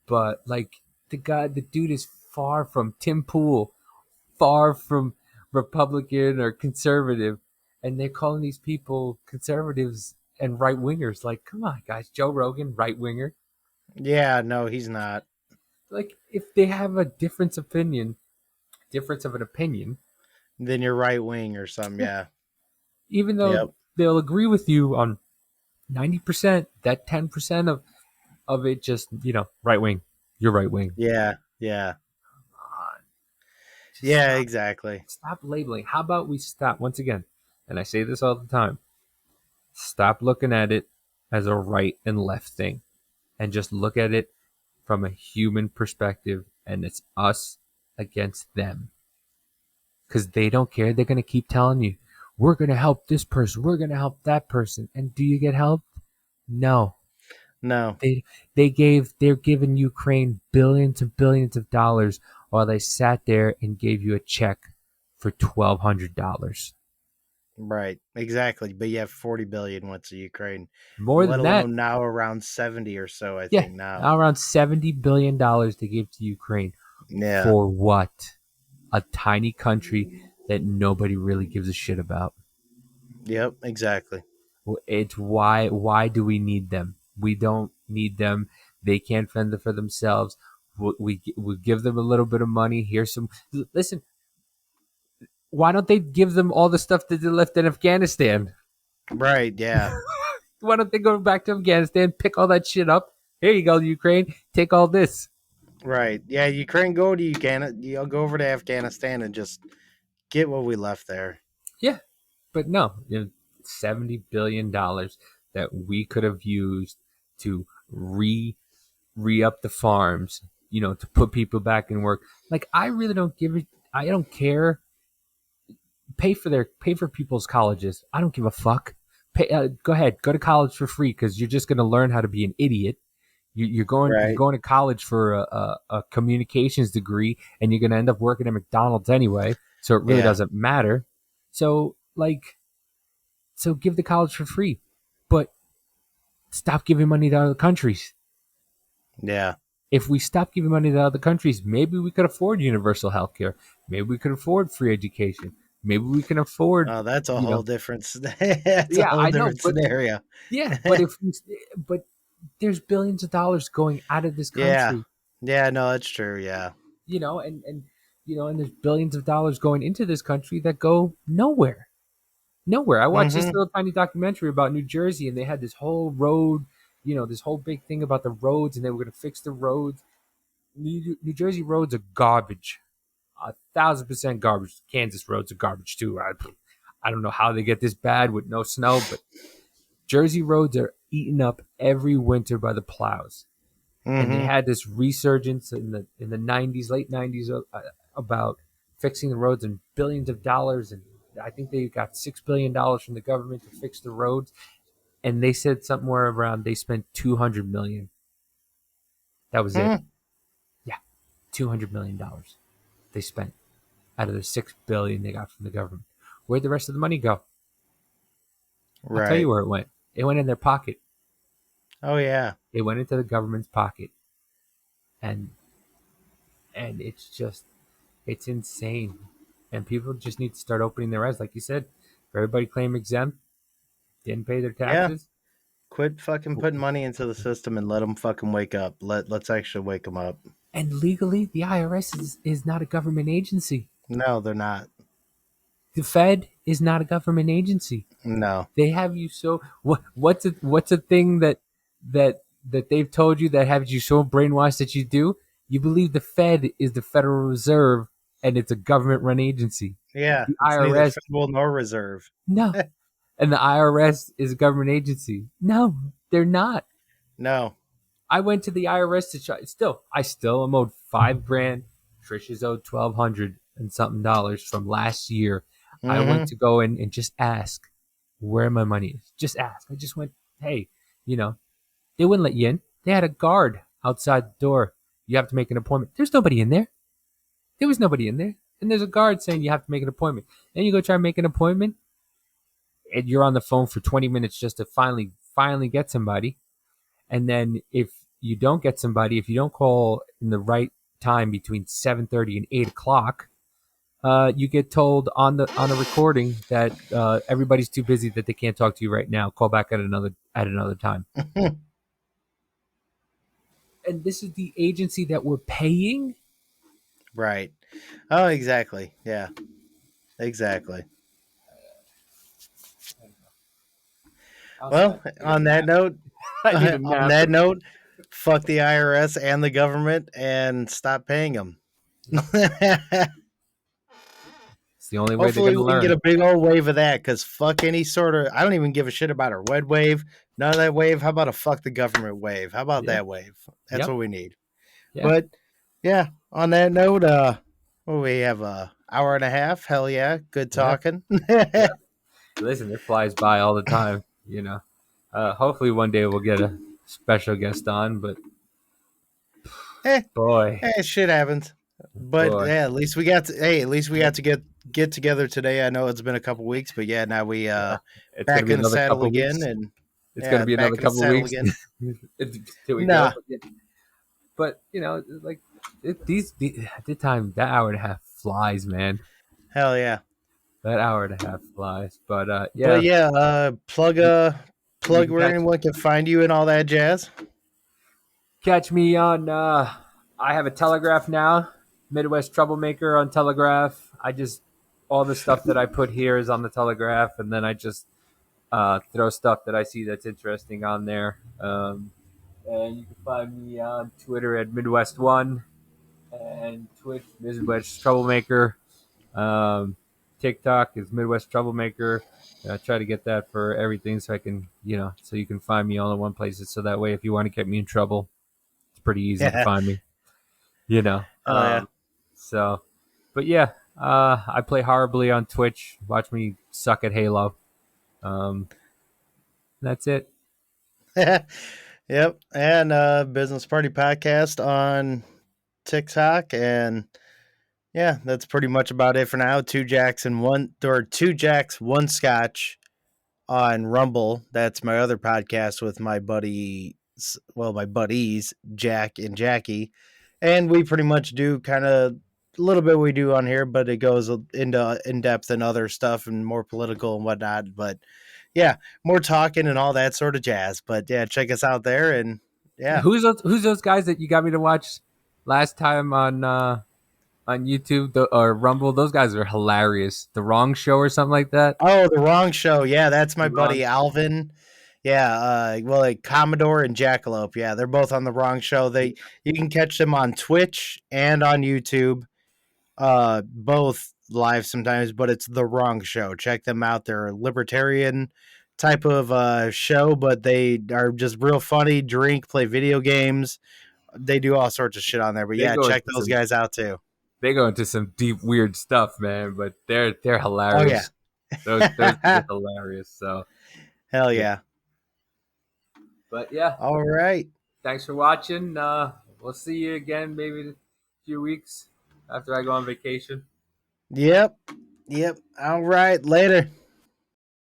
But like the dude is far from Tim Pool, far from Republican or conservative, and they're calling these people conservatives and right wingers. Like, come on, guys, Joe Rogan, right winger. Yeah, no, he's not. Like, if they have a difference of an opinion, Then you're right wing or something. yeah, Yeah. even though Yep. they'll agree with you on 90%, that 10% of it just right wing. You're right wing. Yeah. Yeah. Just Yeah, exactly. stop labeling. How about we stop once again? And I say this all the time. Stop looking at it as a right and left thing, and just look at it from a human perspective. And it's us against them, because they don't care. They're gonna keep telling you, "We're gonna help this person. We're gonna help that person." And do you get help? No. No. They're giving Ukraine billions and billions of dollars while they sat there and gave you a check for $1,200. Right. Exactly. But you have 40 billion went to Ukraine. More Let than that, alone now around 70 or so, I yeah, think now. around $70 billion they gave to Ukraine. Yeah. For what? A tiny country that nobody really gives a shit about. Yep, exactly. It's why do we need them? We don't need them. They can't fend for themselves. We give them a little bit of money. Here's some. Listen, why don't they give them all the stuff that they left in Afghanistan? Right, yeah. Why don't they go back to Afghanistan, pick all that shit up? Here you go, Ukraine. Take all this. Right. Yeah, Ukraine, go to Uganda. You'll go over to Afghanistan and just get what we left there. Yeah, but no, $70 billion that we could have used to re up the farms, to put people back in work. Like, I really don't give it. I don't care. Pay for people's colleges. I don't give a fuck. Go ahead, go to college for free because you're just going to learn how to be an idiot. You're Right. going to college for a communications degree, and you're going to end up working at McDonald's anyway. So it really Yeah. doesn't matter. So give the college for free, but stop giving money to other countries. Yeah. If we stop giving money to other countries, maybe we could afford universal health care. Maybe we could afford free education. Maybe we can afford, Oh, that's a whole different. That's a yeah, whole I know, different but scenario. yeah, but there's billions of dollars going out of this Yeah. country, Yeah. No, that's true. Yeah. and there's billions of dollars going into this country that go nowhere. Nowhere. I watched this Mm-hmm. little tiny documentary about New Jersey, and they had this whole road, this whole big thing about the roads, and they were going to fix the roads. New Jersey roads are garbage, 1,000% garbage. Kansas roads are garbage too. I don't know how they get this bad with no snow, but Jersey roads are eaten up every winter by the plows. And they Mm-hmm. had this resurgence in the 90s, late 90s, about fixing the roads and billions of dollars. And I think they got $6 billion from the government to fix the roads. And they said somewhere around they spent $200 million. That was it. Mm-hmm. Yeah, $200 million they spent out of the $6 billion they got from the government. Where'd the rest of the money go? I'll tell you Right. where it went. It went in their pocket. Oh yeah. It went into the government's pocket, and it's insane. And people just need to start opening their eyes, like you said. If everybody claim exempt, didn't pay their Yeah. taxes. Quit fucking putting money into the system and let them fucking wake up. Let's actually wake them up. And legally, the IRS is not a government agency. No, they're not. The Fed is not a government agency. No. They have you so what's a thing that they've told you that has you so brainwashed that you do? You believe the Fed is the Federal Reserve and it's a government run agency. Yeah. The It's neither IRS, federal nor reserve. no. And the IRS is a government agency. No, they're not. No. I went to the IRS to try. I still am owed $5,000. Trisha's owed $1,200 and something dollars from last year. I went Mm-hmm. to go in and just ask where my money is. Just ask. I just went, hey, they wouldn't let you in. They had a guard outside the door. You have to make an appointment. There's nobody in there. There was nobody in there. And there's a guard saying you have to make an appointment. Then you go try and make an appointment, and you're on the phone for 20 minutes just to finally get somebody. And then if you don't get somebody, if you don't call in the right time between 7:30 and 8 o'clock, you get told on a recording that everybody's too busy, that they can't talk to you right now. Call back at another time. And this is the agency that we're paying. Right. Oh, exactly. Yeah. Exactly. Well, on that note, I need a on nap. that note, fuck the IRS and the government and stop paying them. It's the only way they're Hopefully, going to we can learn. get a big old wave of that. Because fuck any sort of, I don't even give a shit about a red wave. None of that wave. How about a fuck the government wave? How about Yeah. that wave? That's Yep. what we need. Yeah. But yeah, on that note, we have a hour and a half. Hell yeah, good talking. Listen, it flies by all the time. Hopefully one day we'll get a special guest on, but boy, Shit happens. But boy. yeah, at least we got to. Hey, at least we got to get together today. I know it's been a couple weeks, but yeah, now we It's back gonna be in the another saddle couple again, weeks. and It's yeah, gonna be back another in the couple saddle weeks again. till we Nah. go. But like the time, that hour and a half flies, man. Hell yeah. That hour and a half flies. But yeah, But yeah, plug you can where anyone can find you and all that jazz. catch me on. I have a Telegraph now. Midwest Troublemaker on Telegraph. All the stuff that I put here is on the Telegraph, and then I just throw stuff that I see that's interesting on there. And you can find me on Twitter at Midwest One. and Twitch Midwest Troublemaker. TikTok is Midwest Troublemaker. I try to get that for everything so I can, so you can find me all in one place. So that way, if you want to get me in trouble, it's pretty easy to Yeah. find me. You know. Hell yeah. So, but yeah, I play horribly on Twitch. Watch me suck at Halo. That's it. Yep. And Business Party Podcast on TikTok. And yeah, that's pretty much about it for now. Two Jacks, one Scotch on Rumble. That's my other podcast with my my buddies, Jack and Jackie. And we pretty much do kind of a little bit we do on here, but it goes into in depth and other stuff and more political and whatnot. But yeah, more talking and all that sort of jazz. But yeah, check us out there. And yeah. Who's those guys that you got me to watch last time on YouTube or Rumble? Those guys are hilarious. The Wrong Show or something like that. Oh, the Wrong Show. Yeah, that's my The Wrong buddy Alvin. Yeah, like Commodore and Jackalope. Yeah, they're both on the Wrong Show. You can catch them on Twitch and on YouTube. Both live sometimes, but it's the Wrong Show. Check them out. They're a libertarian type of show, but they are just real funny. Drink, play video games. They do all sorts of shit on there. But They yeah, go check into those some- guys out too. They go into some deep, weird stuff, man. But they're Oh hilarious. yeah, Those are hilarious. So, hell yeah. but yeah, All right. thanks for watching. We'll see you again maybe in a few weeks after I go on vacation. Yep. All right. Later.